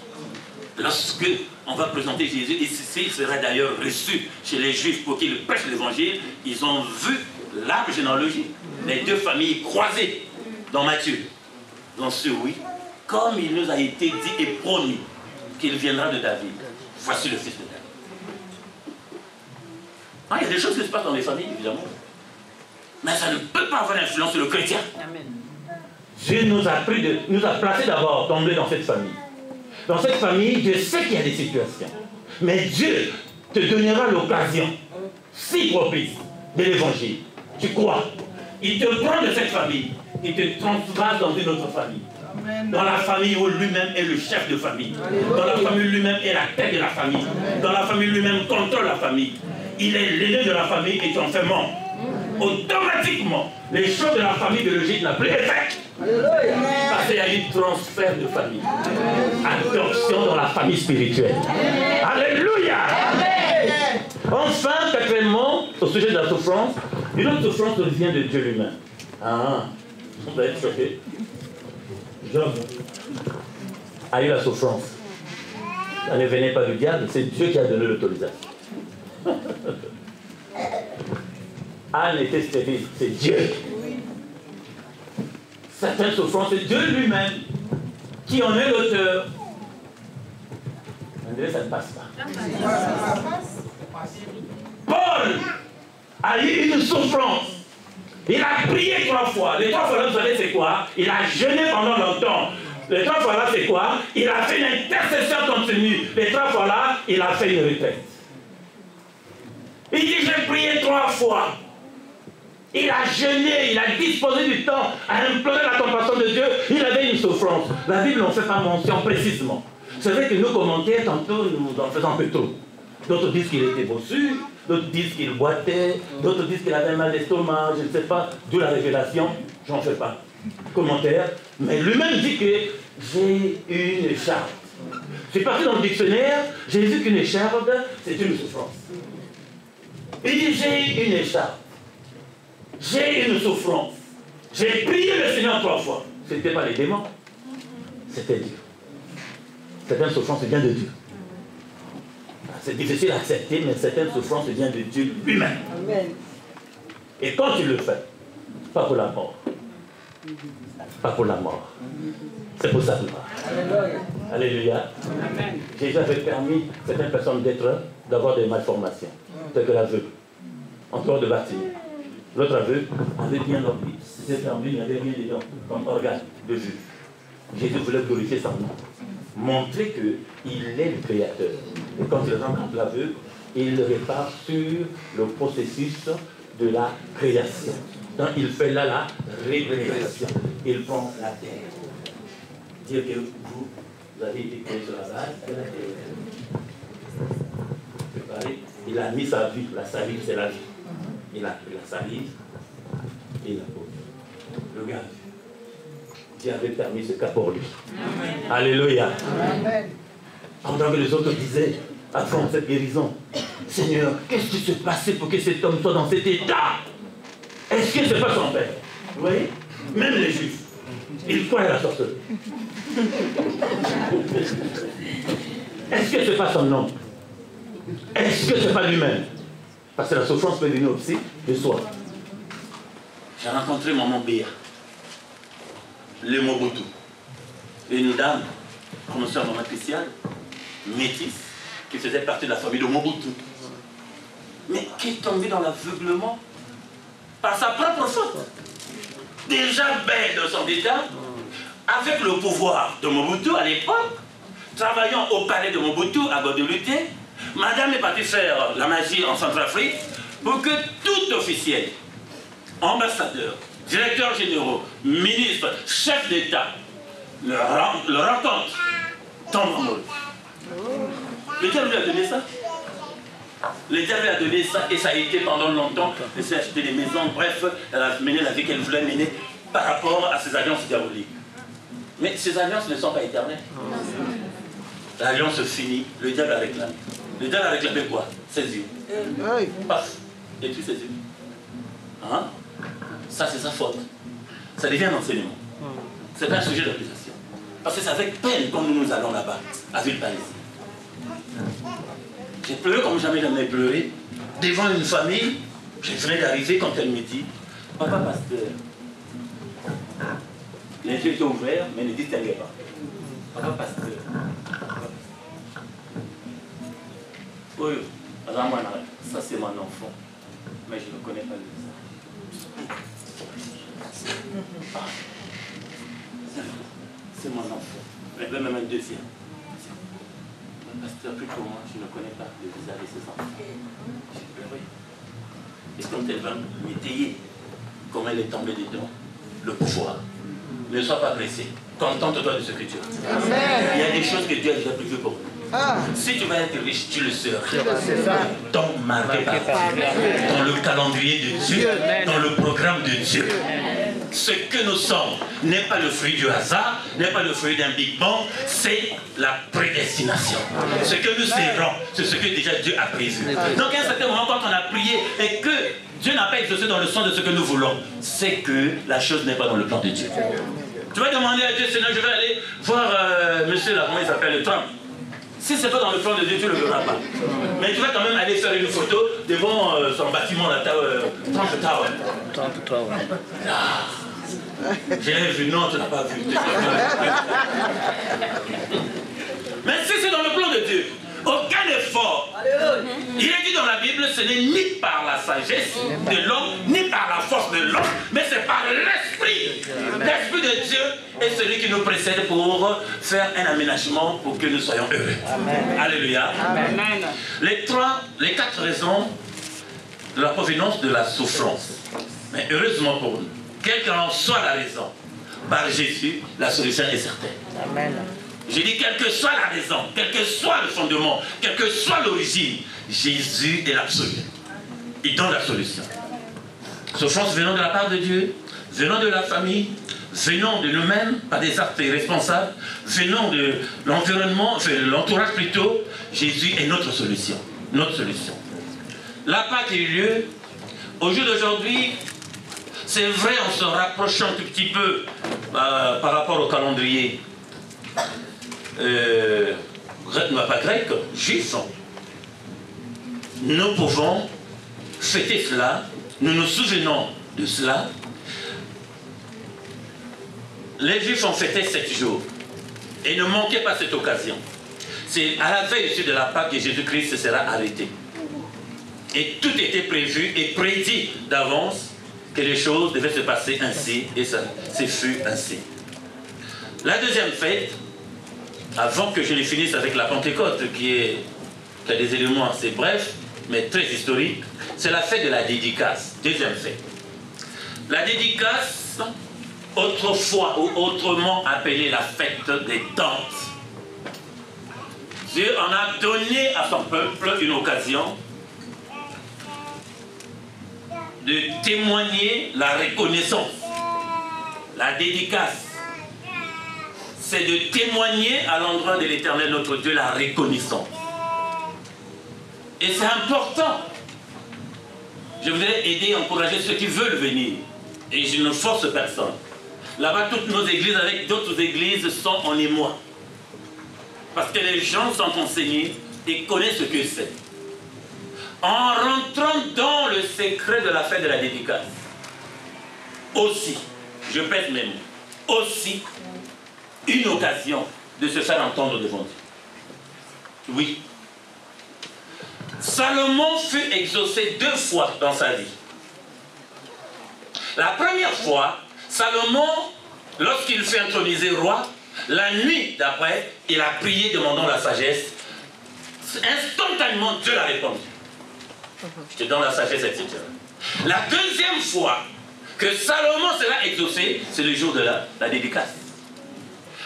Lorsque on va présenter Jésus, ici, il sera d'ailleurs reçu chez les Juifs pour qu'ils prêchent l'évangile, ils ont vu l'arbre généalogique, les deux familles croisées dans Matthieu. Dans ce oui, comme il nous a été dit et promis qu'il viendra de David, voici le fils de David. Ah, il y a des choses qui se passent dans les familles, évidemment. Mais ça ne peut pas avoir influence sur le chrétien. Amen. Dieu nous a placés d'abord, tombés dans cette famille. Dans cette famille, Dieu sait qu'il y a des situations. Mais Dieu te donnera l'occasion, si propice, de l'évangile. Tu crois. Il te prend de cette famille. Il te transvase dans une autre famille. Dans la famille où lui-même est le chef de famille. Dans la famille où lui-même est la tête de la famille. Dans la famille où lui-même contrôle la famille. Il est l'aîné de la famille et tu en fais membre. Automatiquement, les choses de la famille biologique n'ont plus effet. Parce qu'il y a eu transfert de famille. Adoption dans la famille spirituelle. Alléluia. Enfin, quatrièmement, au sujet de la souffrance, une autre souffrance vient de Dieu lui-même. Ah, on va être choqué. Job a eu la souffrance. Ça ne venait pas du diable, c'est Dieu qui a donné l'autorisation. Anne était stérile, c'est Dieu. Certaines souffrances, c'est Dieu lui-même qui en est l'auteur. André, ça ne passe pas. Paul a eu une souffrance. Il a prié 3 fois. Les 3 fois là, vous savez c'est quoi? Il a jeûné pendant longtemps. Les 3 fois là, c'est quoi? Il a fait une intercession continue. Les 3 fois là, il a fait une retraite. Il dit, j'ai prié 3 fois. Il a jeûné, il a disposé du temps à implorer la compassion de Dieu. Il avait une souffrance. La Bible n'en fait pas mention précisément. C'est vrai que nos commentaires, tantôt, nous en faisons un peu trop. D'autres disent qu'il était bossu, d'autres disent qu'il boitait, d'autres disent qu'il avait mal d'estomac, je ne sais pas, d'où la révélation, j'en fais pas commentaire. Mais lui-même dit que j'ai une écharpe. Je suis parti dans le dictionnaire, j'ai vu qu'une écharpe, c'est une souffrance. Il dit, j'ai une écharpe. J'ai une souffrance. J'ai prié le Seigneur 3 fois. Ce n'était pas les démons. c'était Dieu. Certaines souffrances viennent de Dieu. C'est difficile à accepter, mais certaines souffrances viennent de Dieu lui-même. Et quand tu le fais, pas pour la mort. Pas pour la mort. C'est pour sa gloire. Alléluia. Jésus avait permis à certaines personnes d'avoir des malformations, telles que l'aveugle, en dehors de bâtiment. L'autre aveugle avait bien dormi. C'était fermé, il n'y avait rien dedans, comme organe de vue. Jésus voulait glorifier son nom, montrer qu'il est le Créateur. Et quand il rencontre l'aveugle, il le répare sur le processus de la création. Donc il fait là la révélation. Il prend la terre. Dire que vous avez été créé sur la base de la terre. Il a mis sa vie, la salive c'est la vie. Il a pris la salive et la peau. Le gars, Dieu avait permis ce cas pour lui. Amen. Alléluia. Amen. Pendant que les autres disaient, avant cette guérison, Seigneur, qu'est-ce qui se passait pour que cet homme soit dans cet état? Est-ce que ce n'est pas son père? Vous voyez? Même les Juifs, ils croient à la sorcellerie. Est-ce que ce n'est pas son nom? Est-ce que ce n'est pas lui-même? Parce que la souffrance peut venir aussi de soi. J'ai rencontré Maman Béa, le Mobutu, une dame, comme soeur Maman Christiane, métisse, qui faisait partie de la famille de Mobutu, mais qui est tombée dans l'aveuglement par sa propre faute. Déjà belle de son état, avec le pouvoir de Mobutu à l'époque, travaillant au palais de Mobutu à Guadeloupe, madame est partie faire la magie en Centrafrique pour que tout officiel, ambassadeur, directeur généraux, ministre, chef d'État, le rencontre, tombe en mode. Le diable lui a donné ça. Le diable lui a donné ça et ça a été pendant longtemps. Elle s'est acheté des maisons, bref, elle a mené la vie qu'elle voulait mener par rapport à ses alliances diaboliques. Mais ces alliances ne sont pas éternelles. L'alliance finit, le diable a réclamé. Le diable a réclamé quoi? Ses yeux. Paf, et puis ses yeux. Hein? Ça, c'est sa faute. Ça devient un enseignement. C'est pas un sujet d'accusation. Parce que c'est avec peine quand nous allons là-bas, à Villeparisis. J'ai pleuré comme jamais pleuré. Devant une famille, je venais d'arriver quand elle me dit, papa pasteur, les yeux étaient ouverts, mais ne distinguaient pas. Papa pasteur. Oui, ça c'est mon enfant, mais je ne connais pas le visage. C'est mon enfant, mais même un deuxième. Pasteur, plus que moi, je ne connais pas le visage de ses enfants. J'ai pleuré. Et quand elle va m'étayer, comme elle est tombée dedans, le pouvoir, ne sois pas pressé. Contente-toi de ce que tu as. Amen. Il y a des choses que Dieu a déjà prévues pour nous. Si tu vas être riche, tu le seras. Donc marqué par Dieu, dans le calendrier de Dieu, dans le programme de Dieu. Ce que nous sommes n'est pas le fruit du hasard, n'est pas le fruit d'un Big Bang, c'est la prédestination. Ce que nous serons, c'est ce que déjà Dieu a prévu. Donc à un certain moment, quand on a prié et que Dieu n'a pas exaucé dans le sens de ce que nous voulons, c'est que la chose n'est pas dans le plan de Dieu. Tu vas demander à Dieu, Seigneur, je vais aller voir monsieur là, comment il s'appelle, Trump. Si ce n'est pas dans le plan de Dieu, tu ne le verras pas. Mais tu vas quand même aller faire une photo devant son bâtiment, la Trump Tower. Trump Tower. Je l'ai vu, non, tu ne l'as pas vu. Mais si c'est dans le plan de Dieu, aucun effort. Il est dit dans la Bible, ce n'est ni par la sagesse de l'homme, ni par la force de l'homme, mais c'est par l'esprit. L'esprit de Dieu est celui qui nous précède pour faire un aménagement pour que nous soyons heureux. Amen. Alléluia. Amen. Les 4 raisons de la provenance de la souffrance. Mais heureusement pour nous, quelle qu'en soit la raison, par Jésus, la solution est certaine. Amen. J'ai dit, quelle que soit la raison, quel que soit le fondement, quelle que soit l'origine, Jésus est l'absolu. Il donne la solution. Souffrance venant de la part de Dieu, venant de la famille, venant de nous-mêmes, par des actes responsables, venant de l'environnement, enfin l'entourage plutôt, Jésus est notre solution. Notre solution. La Pâque a eu lieu. Au jour d'aujourd'hui, c'est vrai, on se rapproche un tout petit peu par rapport au calendrier pas grec, juif, nous pouvons fêter cela, nous nous souvenons de cela. Les Juifs ont fêté 7 jours et ne manquez pas cette occasion. C'est à la veille de la Pâque que Jésus-Christ sera arrêté. Et tout était prévu et prédit d'avance que les choses devaient se passer ainsi, et ça fut ainsi. La deuxième fête, avant que je ne finisse avec la Pentecôte, qui a des éléments assez brefs, mais très historiques, c'est la fête de la dédicace, deuxième fête. La dédicace, autrefois ou autrement appelée la fête des tentes. Dieu en a donné à son peuple une occasion de témoigner la reconnaissance. La dédicace, c'est de témoigner à l'endroit de l'Éternel notre Dieu la reconnaissance. Et c'est important. Je voudrais aider et encourager ceux qui veulent venir. Et je ne force personne. Là-bas, toutes nos églises avec d'autres églises sont en émoi. Parce que les gens sont enseignés et connaissent ce que c'est. En rentrant dans le secret de la fête de la dédicace, aussi, je pèse mes mots, aussi, une occasion de se faire entendre devant Dieu. Oui. Salomon fut exaucé 2 fois dans sa vie. La première fois, Salomon, lorsqu'il fut intronisé roi, la nuit d'après, il a prié demandant la sagesse. Instantanément, Dieu l'a répondu. Je te donne la sagesse, etc. La deuxième fois que Salomon sera exaucé, c'est le jour de la dédicace.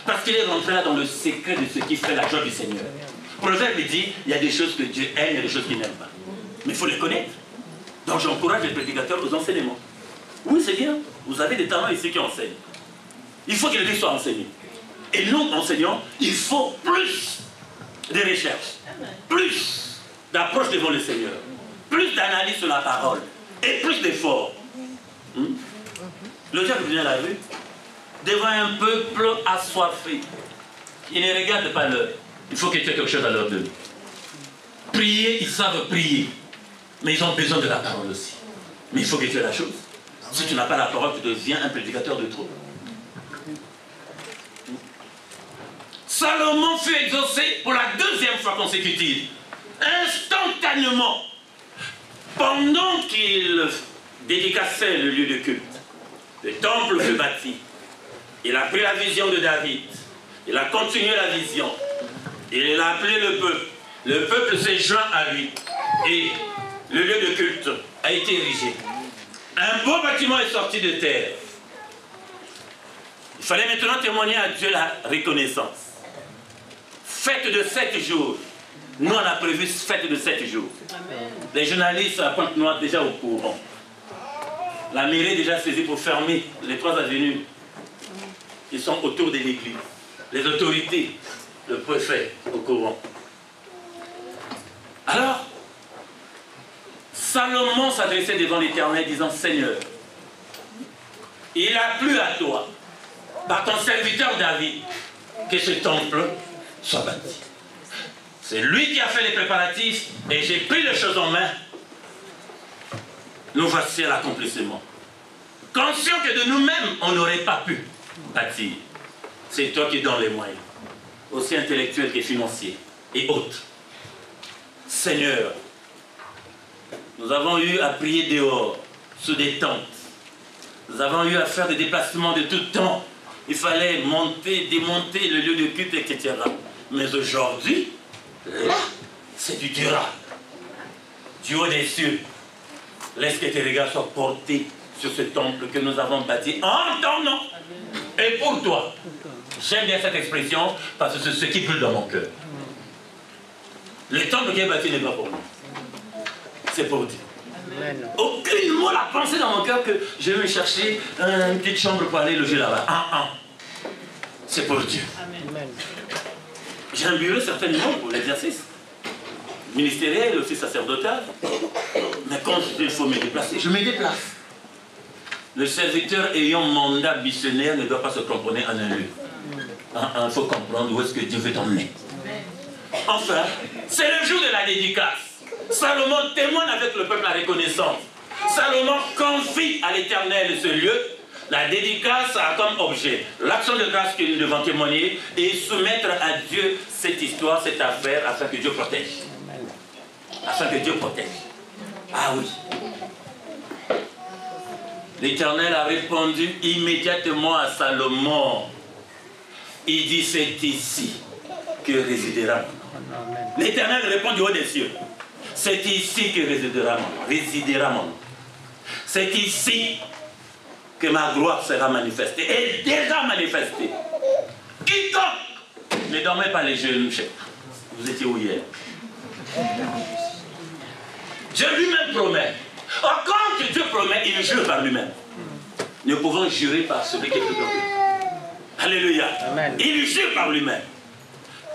Parce qu'il est rentré là dans le secret de ce qui fait la joie du Seigneur. Proverbe dit, il y a des choses que Dieu aime, il y a des choses qu'il n'aime pas. Mais il faut les connaître. Donc j'encourage les prédicateurs aux enseignements. Oui, c'est bien. Vous avez des talents ici qui enseignent. Il faut que l'Église soit enseignée. Et nous, enseignants, il faut plus de recherches, plus d'approche devant le Seigneur, plus d'analyse sur la parole et plus d'efforts. Le diable vient à la rue devant un peuple assoiffé. Il ne regarde pas l'heure. Il faut que tu aies quelque chose à leur donner. Prier, ils savent prier. Mais ils ont besoin de la parole aussi. Mais il faut que tu aies la chose. Si tu n'as pas la parole, tu deviens un prédicateur de trop. Salomon fut exaucé pour la 2e fois consécutive. Instantanément. Pendant qu'il dédicaçait le lieu de culte, le temple fut bâti. Il a pris la vision de David. Il a continué la vision. Il a appelé le peuple. Le peuple s'est joint à lui. Et le lieu de culte a été érigé. Un beau bâtiment est sorti de terre. Il fallait maintenant témoigner à Dieu la reconnaissance. Fête de 7 jours. Nous, on a prévu fête de 7 jours. Amen. Les journalistes à Pointe-Noire déjà au courant. La mairie est déjà saisie pour fermer les 3 avenues. Ils sont autour de l'église. Les autorités, le préfet au courant. Alors, Salomon s'adressait devant l'Éternel disant, Seigneur, il a plu à toi, par ton serviteur David, que ce temple soit bâti. C'est lui qui a fait les préparatifs et j'ai pris les choses en main. Nous voici à l'accomplissement. Conscient que de nous-mêmes, on n'aurait pas pu bâtir. C'est toi qui donnes les moyens, aussi intellectuels que financiers et autres. Seigneur, nous avons eu à prier dehors, sous des tentes. Nous avons eu à faire des déplacements de tout temps. Il fallait monter, démonter le lieu de culte, etc. Mais aujourd'hui, là, c'est du durable. Du haut des cieux, laisse que tes regards soient portés sur ce temple que nous avons bâti en ton nom et pour toi. J'aime bien cette expression parce que c'est ce qui brûle dans mon cœur. Le temple qui est bâti n'est pas pour nous. C'est pour Dieu. Amen. Aucune mot n'a pensé dans mon cœur que je vais me chercher une petite chambre pour aller loger là-bas. C'est pour Dieu. Amen. J'ai un bureau certainement pour l'exercice ministériel, aussi sacerdotal. Mais quand il faut me déplacer, je me déplace. Le serviteur ayant mandat missionnaire ne doit pas se cramponner en un lieu. Il faut comprendre où est-ce que Dieu veut t'emmener. Enfin, c'est le jour de la dédicace. Salomon témoigne avec le peuple la reconnaissance. Salomon confie à l'Éternel ce lieu. La dédicace a comme objet l'action de grâce que nous devons témoigner et soumettre à Dieu cette histoire, cette affaire, afin que Dieu protège. Afin que Dieu protège. Ah oui. L'Éternel a répondu immédiatement à Salomon. Il dit, c'est ici que résidera mon nom. L'Éternel répond du haut des cieux. C'est ici que résidera mon nom. Résidera mon nom. C'est ici que ma gloire sera manifestée. Et déjà manifestée. Quiconque ne dormez pas les jeunes chefs. Vous étiez où hier? Dieu lui-même promet. Or, quand Dieu promet, il jure par lui-même. Nous pouvons jurer par celui qui est plus grand que nous. Alléluia. Amen. Il jure par lui-même.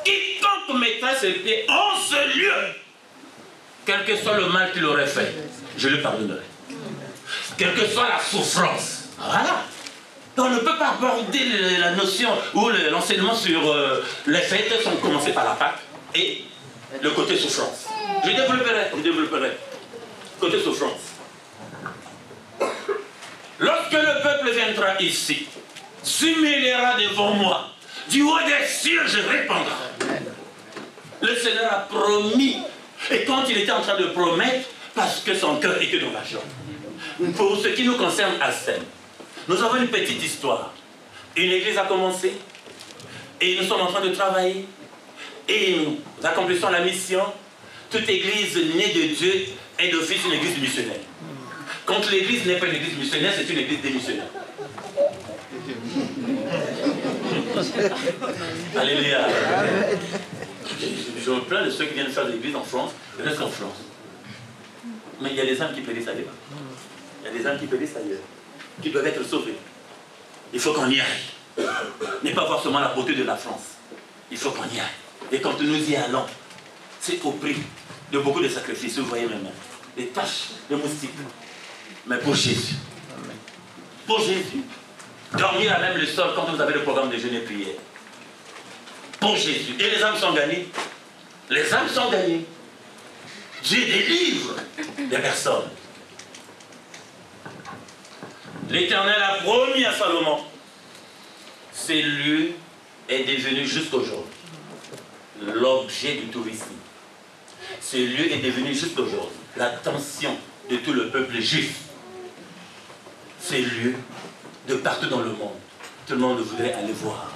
Quiconque mettra ses pieds en ce lieu, quel que soit le mal qu'il aurait fait, je le pardonnerai. Quelle que soit la souffrance. Voilà. On ne peut pas aborder la notion ou l'enseignement sur les fêtes sans commencer par la Pâque et le côté souffrance. Je développerai. Côté souffrance. Lorsque le peuple viendra ici, s'humiliera devant moi, du haut des cieux je répondrai. Le Seigneur a promis, et quand il était en train de promettre, parce que son cœur était dans la joie. Pour ce qui nous concerne à Sème, nous avons une petite histoire. Une église a commencé, et nous sommes en train de travailler, et nous accomplissons la mission. Toute église née de Dieu est d'office une église missionnaire. Quand l'église n'est pas une église missionnaire, c'est une église démissionnaire. Alléluia. Je me plains de ceux qui viennent faire de l'église en France, ils restent en France. Mais il y a des âmes qui périssent ailleurs. Il y a des âmes qui périssent ailleurs, qui doivent être sauvées. Il faut qu'on y aille. Ne pas voir seulement la beauté de la France. Il faut qu'on y aille. Et quand nous y allons, c'est au prix de beaucoup de sacrifices. Vous voyez mes mains. Des taches de moustiques. Mais pour Jésus. Pour Jésus. Dormir à même le sol quand vous avez le programme de jeûne et prière. Pour Jésus. Et les âmes sont gagnées. Les âmes sont gagnées. Dieu délivre des personnes. L'Éternel a promis à Salomon. Ce lieu est devenu jusqu'aujourd'hui l'objet du tourisme. Ce lieu est devenu jusqu'aujourd'hui l'attention de tout le peuple juif. Ce lieu, de partout dans le monde, tout le monde voudrait aller voir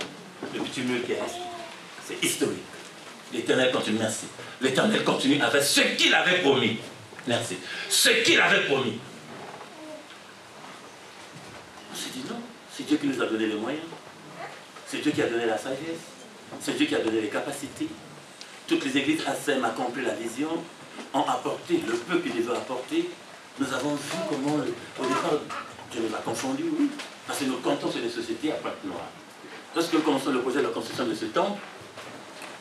le petit mur qui est resté. C'est historique. L'Éternel continue, merci. L'Éternel continue avec ce qu'il avait promis. Merci. Ce qu'il avait promis. On s'est dit non, c'est Dieu qui nous a donné les moyens. C'est Dieu qui a donné la sagesse. C'est Dieu qui a donné les capacités. Toutes les églises à Sème accompli la vision, ont apporté le peu qu'ils devaient apporter. Nous avons vu comment, au départ, Dieu nous a confondus, oui, parce que nous comptons sur des sociétés à pointe noire. Lorsque nous commençons le projet de la construction de ce temple,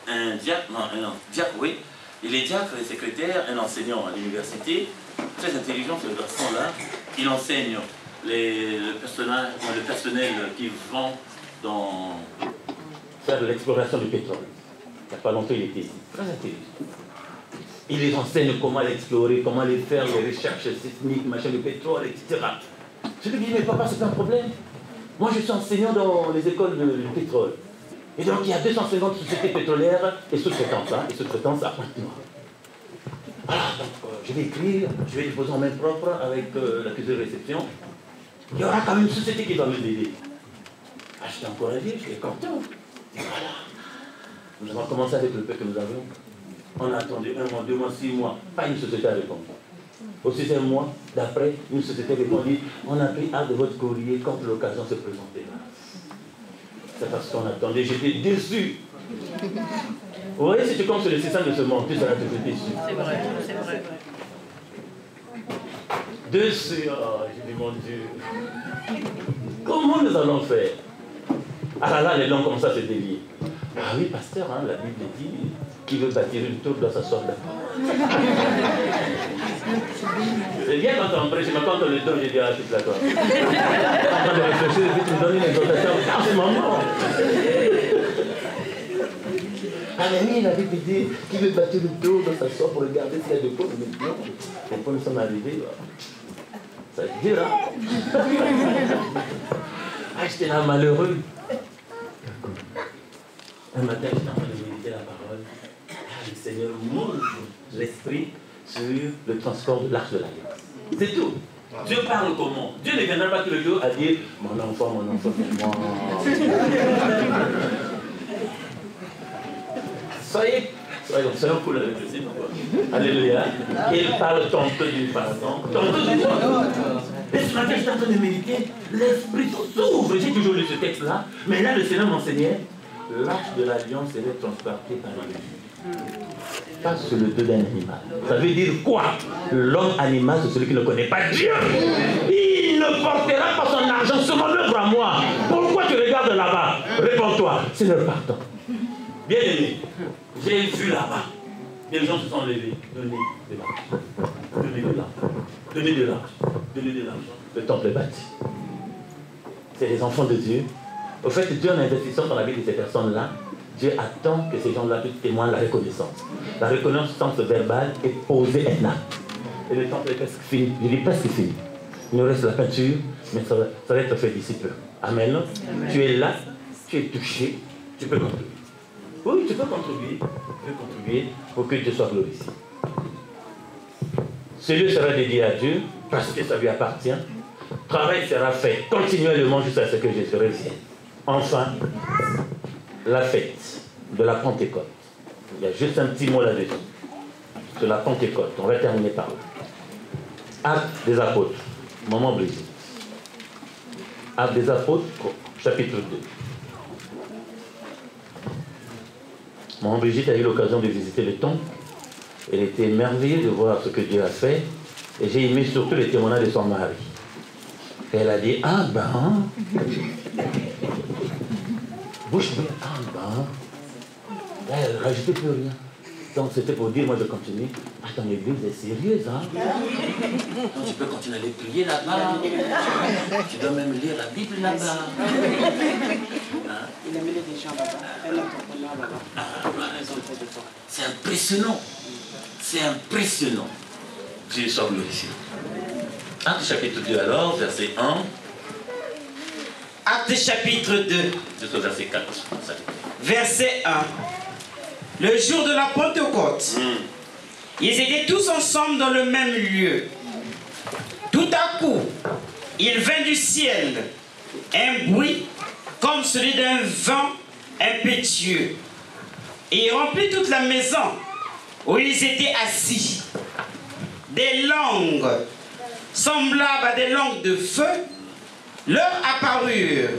un diacre, oui, il est diacre et secrétaire, un enseignant à l'université, très intelligent ce garçon-là, il enseigne le personnel qui vont faire de l'exploration du pétrole. Il n'y a pas longtemps, il était ici, très intelligent. Il les enseigne comment l'explorer, comment aller faire les recherches sismiques, machin, le pétrole, etc. Je lui dis, mais papa, c'est un problème. Moi, je suis enseignant dans les écoles de pétrole. Et donc, il y a 250 sociétés pétrolières et sous-traitances à Pointe-Noire. Voilà, donc, je vais écrire, je vais déposer en main propre avec l'accusé de réception. Il y aura quand même une société qui va nous aider. Ah, j'étais encouragé, j'étais content. Et voilà. Nous avons commencé avec le peu que nous avions. On a attendu 1 mois, 2 mois, 6 mois. Pas une société à répondre. Au 6e mois, d'après, une société répondit, on a pris acte de votre courrier quand l'occasion se présentait. C'est parce qu'on attendait, j'étais déçu. Vous voyez, si tu comptes sur le système de ce monde, tu seras toujours déçu. C'est vrai, c'est vrai. Déçu, oh, j'ai dit, mon Dieu. Comment nous allons faire? Ah là, les langues commencent à se délier. Ah oui, pasteur, hein, la Bible dit, qui veut bâtir une tour doit s'asseoir d'accord. C'est bien quand on prêche, mais quand on le donne, je dis, ah, je suis d'accord. En train de réfléchir, et puis tu me donnes une exhortation. En ce moment. Valérie, il avait dit qu'il veut battre le dos dans sa soeur pour regarder s'il y a de quoi. Mais non, quand nous sommes arrivés, ça te dit, hein? Ah, j'étais là malheureux. Un matin, j'étais en train de méditer la parole. Le Seigneur m'ouvre l'esprit sur le transport de l'arche de l'Alliance. C'est tout. Dieu parle comment? Dieu ne viendra pas tous les jours à dire mon enfant, viens-moi. Soyons cool avec le Seigneur. Alléluia. Il parle tantôt d'une façon, tantôt d'une autre. Et ce matin, j'étais en train de méditer. L'esprit s'ouvre. J'ai toujours lu ce texte-là. Mais là, le Seigneur m'enseignait. L'arche de l'Alliance serait transportée par les yeux. Pas sur le dos d'un animal. Ça veut dire quoi? L'homme animal, c'est celui qui ne connaît pas Dieu. Il ne portera pas son argent sur mon œuvre à moi. Pourquoi tu regardes là-bas? Réponds-toi. Seigneur, pardon. Bien aimé, j'ai vu là-bas. Les gens se sont levés. Donnez de l'argent. Donnez de l'argent. Donnez de l'argent. Donnez de l'argent. Le temple est bâti. C'est les enfants de Dieu. Au fait, Dieu, en investissant dans la vie de ces personnes-là, Dieu attend que ces gens-là puissent témoigner la reconnaissance. La reconnaissance verbale est posée un acte. Et le temple est presque fini. Je dis presque fini. Il nous reste la peinture, mais ça va être fait d'ici peu. Amen. Amen. Tu es là, tu es touché, tu peux contribuer. Oui, tu peux contribuer. Tu peux contribuer pour que Dieu soit glorifié. Ce lieu sera dédié à Dieu parce que ça lui appartient. Le travail sera fait continuellement jusqu'à ce que Jésus revienne. Enfin, la fête de la Pentecôte. Il y a juste un petit mot là-dessus. De la Pentecôte. On va terminer par là. Actes des apôtres. Maman Brigitte. Actes des apôtres, chapitre 2. Maman Brigitte a eu l'occasion de visiter le temple. Elle était émerveillée de voir ce que Dieu a fait. Et j'ai aimé surtout les témoignages de son mari. Et elle a dit, ah ben... bouche bée, ah ben... Elle ne rajoutait plus rien. Donc c'était pour dire, moi je continue. Ah, ton église est sérieuse, hein? Donc, tu peux continuer à aller prier là-bas. Tu dois même lire la Bible là-bas. Hein? Il a mis des gens là-bas. Elle a là-bas. C'est impressionnant. C'est impressionnant. Dieu soit glorifié. Acte chapitre 2 alors, verset 1. Acte chapitre 2. Jusqu'au verset 4. Verset 1. Le jour de la Pentecôte, ils étaient tous ensemble dans le même lieu. Tout à coup, il vint du ciel un bruit comme celui d'un vent impétueux. Et il remplit toute la maison où ils étaient assis. Des langues semblables à des langues de feu leur apparurent,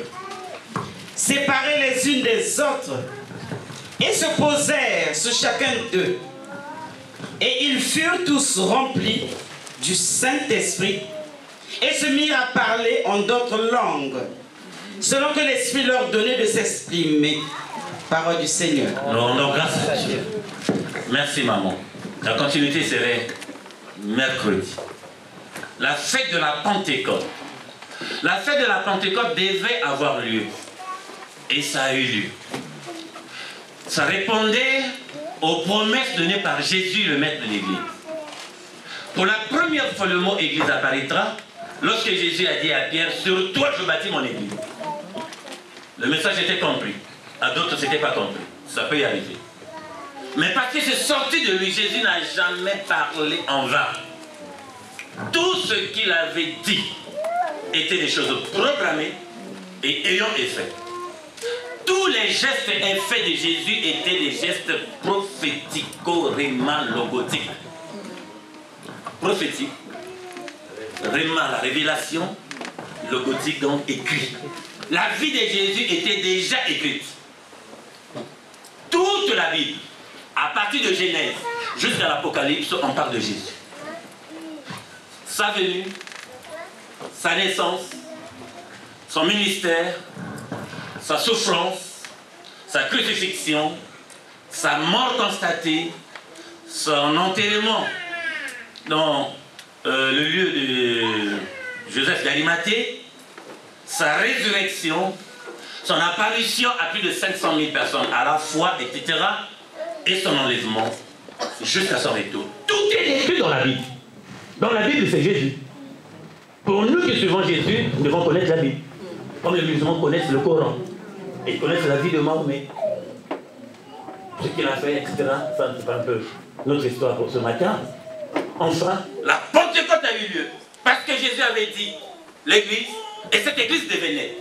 séparées les unes des autres, et se posèrent sur chacun d'eux. Et ils furent tous remplis du Saint-Esprit et se mirent à parler en d'autres langues, selon que l'Esprit leur donnait de s'exprimer. Parole du Seigneur. Non, grâce à Dieu. Merci maman. La continuité serait mercredi. La fête de la Pentecôte. La fête de la Pentecôte devait avoir lieu. Et ça a eu lieu. Ça répondait aux promesses données par Jésus, le maître de l'Église. Pour la première fois, le mot Église apparaîtra lorsque Jésus a dit à Pierre, sur toi je bâtis mon Église. Le message était compris. À d'autres, ce n'était pas compris. Ça peut y arriver. Mais parce que c'est sorti de lui, Jésus n'a jamais parlé en vain. Tout ce qu'il avait dit étaient des choses programmées et ayant effet. Tous les gestes et faits de Jésus étaient des gestes prophético-réma-logotiques. Prophétique, réma, la révélation, logotique, donc écrit. La vie de Jésus était déjà écrite. Toute la Bible, à partir de Genèse jusqu'à l'Apocalypse, on parle de Jésus. Sa venue, sa naissance, son ministère, sa souffrance, sa crucifixion, sa mort constatée, son enterrement dans le lieu de Joseph d'Arimathée, sa résurrection, son apparition à plus de 500 000 personnes à la fois, etc. et son enlèvement jusqu'à son retour. Tout est écrit dans la Bible. Dans la Bible, c'est Jésus. Pour nous qui suivons Jésus, nous devons connaître la Bible. Comme les musulmans connaissent le Coran. Et ils connaissent la vie de Mahomet. Ce qu'il a fait, etc. Ça, c'est un peu notre histoire pour ce matin. Enfin, la Pentecôte a eu lieu. Parce que Jésus avait dit, l'église, et cette église devenait.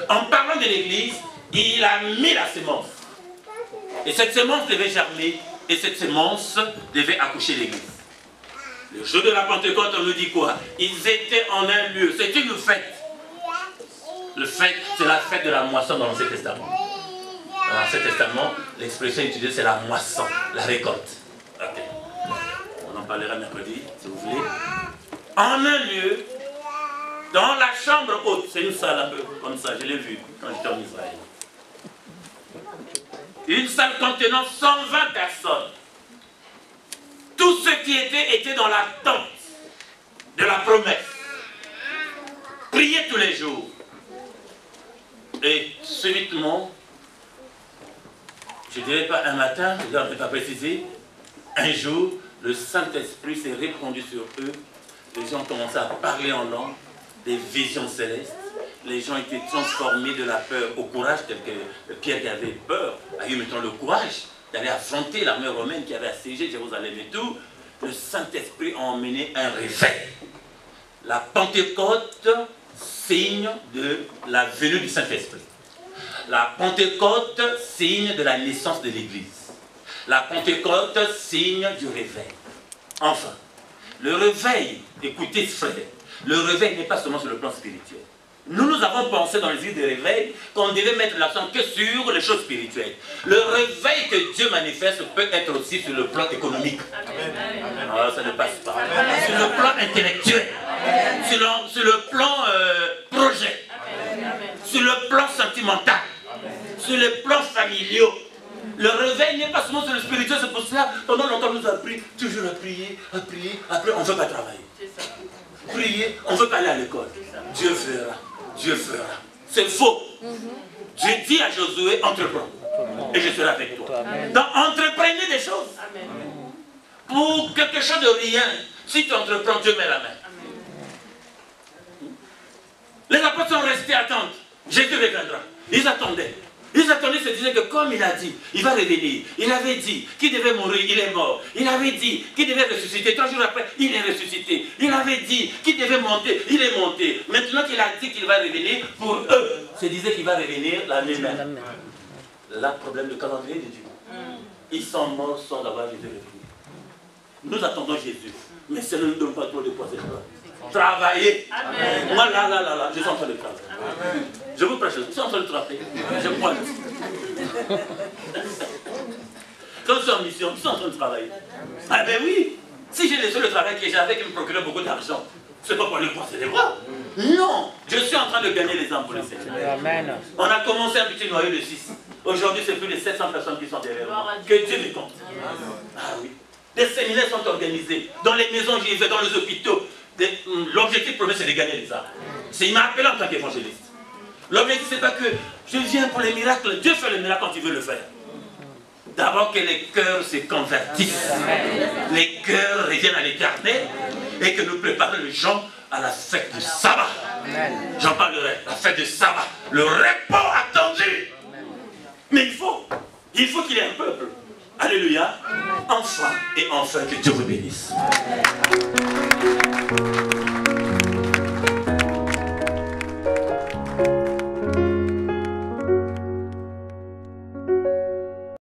En parlant de l'église, il a mis la sémence. Et cette sémence devait germer, et cette sémence devait accoucher l'église. Le jour de la Pentecôte, on nous dit quoi? Ils étaient en un lieu. C'est une fête. Le fête, c'est la fête de la moisson dans l'Ancien Testament. Dans l'Ancien Testament, l'expression utilisée, c'est la moisson, la récolte. Okay. On en parlera mercredi, si vous voulez. En un lieu, dans la chambre haute, c'est une salle un peu comme ça, je l'ai vu quand j'étais en Israël. Une salle contenant 120 personnes. Tous ceux qui étaient dans la tente de la promesse. Priaient tous les jours. Et subitement, je ne dirais pas un matin, je ne vais pas préciser, un jour, le Saint-Esprit s'est répandu sur eux. Les gens commençaient à parler en langue, des visions célestes. Les gens étaient transformés de la peur au courage, tel que Pierre qui avait peur a eu maintenant le courage d'aller affronter l'armée romaine qui avait assiégé Jérusalem et tout. Le Saint-Esprit a emmené un réveil. La Pentecôte, signe de la venue du Saint-Esprit. La Pentecôte, signe de la naissance de l'Église. La Pentecôte, signe du réveil. Enfin, le réveil, écoutez frères, le réveil n'est pas seulement sur le plan spirituel. Nous avons pensé dans les îles de réveil qu'on devait mettre l'accent que sur les choses spirituelles. Le réveil que Dieu manifeste peut être aussi sur le plan économique. Ah, ça ne passe pas. Sur le plan intellectuel. Sur le plan projet. Sur le plan sentimental. Sur les plans familiaux. Le réveil n'est pas seulement sur le spirituel, c'est pour cela, pendant longtemps, nous avons appris toujours à prier, après on ne veut pas travailler. Prier, on ne veut pas aller à l'école. Dieu fera, Dieu fera. C'est faux. Dieu dit à Josué, entreprends, et je serai avec toi. Donc entreprenez des choses. Pour quelque chose de rien, si tu entreprends, Dieu met la main. Les apôtres sont restés à attendre. Jésus reviendra. Ils attendaient. Ils attendaient, se disaient que comme il a dit, il va revenir. Il avait dit qu'il devait mourir, il est mort. Il avait dit qu'il devait ressusciter. 3 jours après, il est ressuscité. Il avait dit qu'il devait monter, il est monté. Maintenant qu'il a dit qu'il va revenir, pour eux, se disait qu'il va revenir la même. Là, problème de calendrier de Dieu. Ils sont morts sans avoir Jésus revenir. Nous attendons Jésus. Mais ça ne nous donne pas trop de poids. Travailler. Amen. Moi, là, je suis en train de travailler. Amen. Je vous prêche, je suis en train de travailler. Je pointe. Quand je suis en mission, je suis en train de travailler. Ah ben oui, si j'ai laissé le travail que j'avais qui me procurait beaucoup d'argent, c'est pas pour aller croiser les bras. Non, je suis en train de gagner les âmes pour le Seigneur. Amen. On a commencé un petit noyau de 6. Aujourd'hui, c'est plus de 700 personnes qui sont derrière moi. Que Dieu me compte. Ah oui. Des séminaires sont organisés. Dans les maisons, j'y vais, dans les hôpitaux. L'objectif premier, c'est de gagner les âmes. Il m'a appelé en tant qu'évangéliste. L'objectif, c'est pas que je viens pour les miracles. Dieu fait le miracle quand il veut le faire. D'abord que les cœurs se convertissent. Les cœurs reviennent à l'éternel. Et que nous préparions les gens à la fête du sabbat. J'en parlerai. La fête du sabbat. Le repos attendu. Mais il faut qu'il y ait un peuple. Alléluia. Enfin et enfin que Dieu vous bénisse.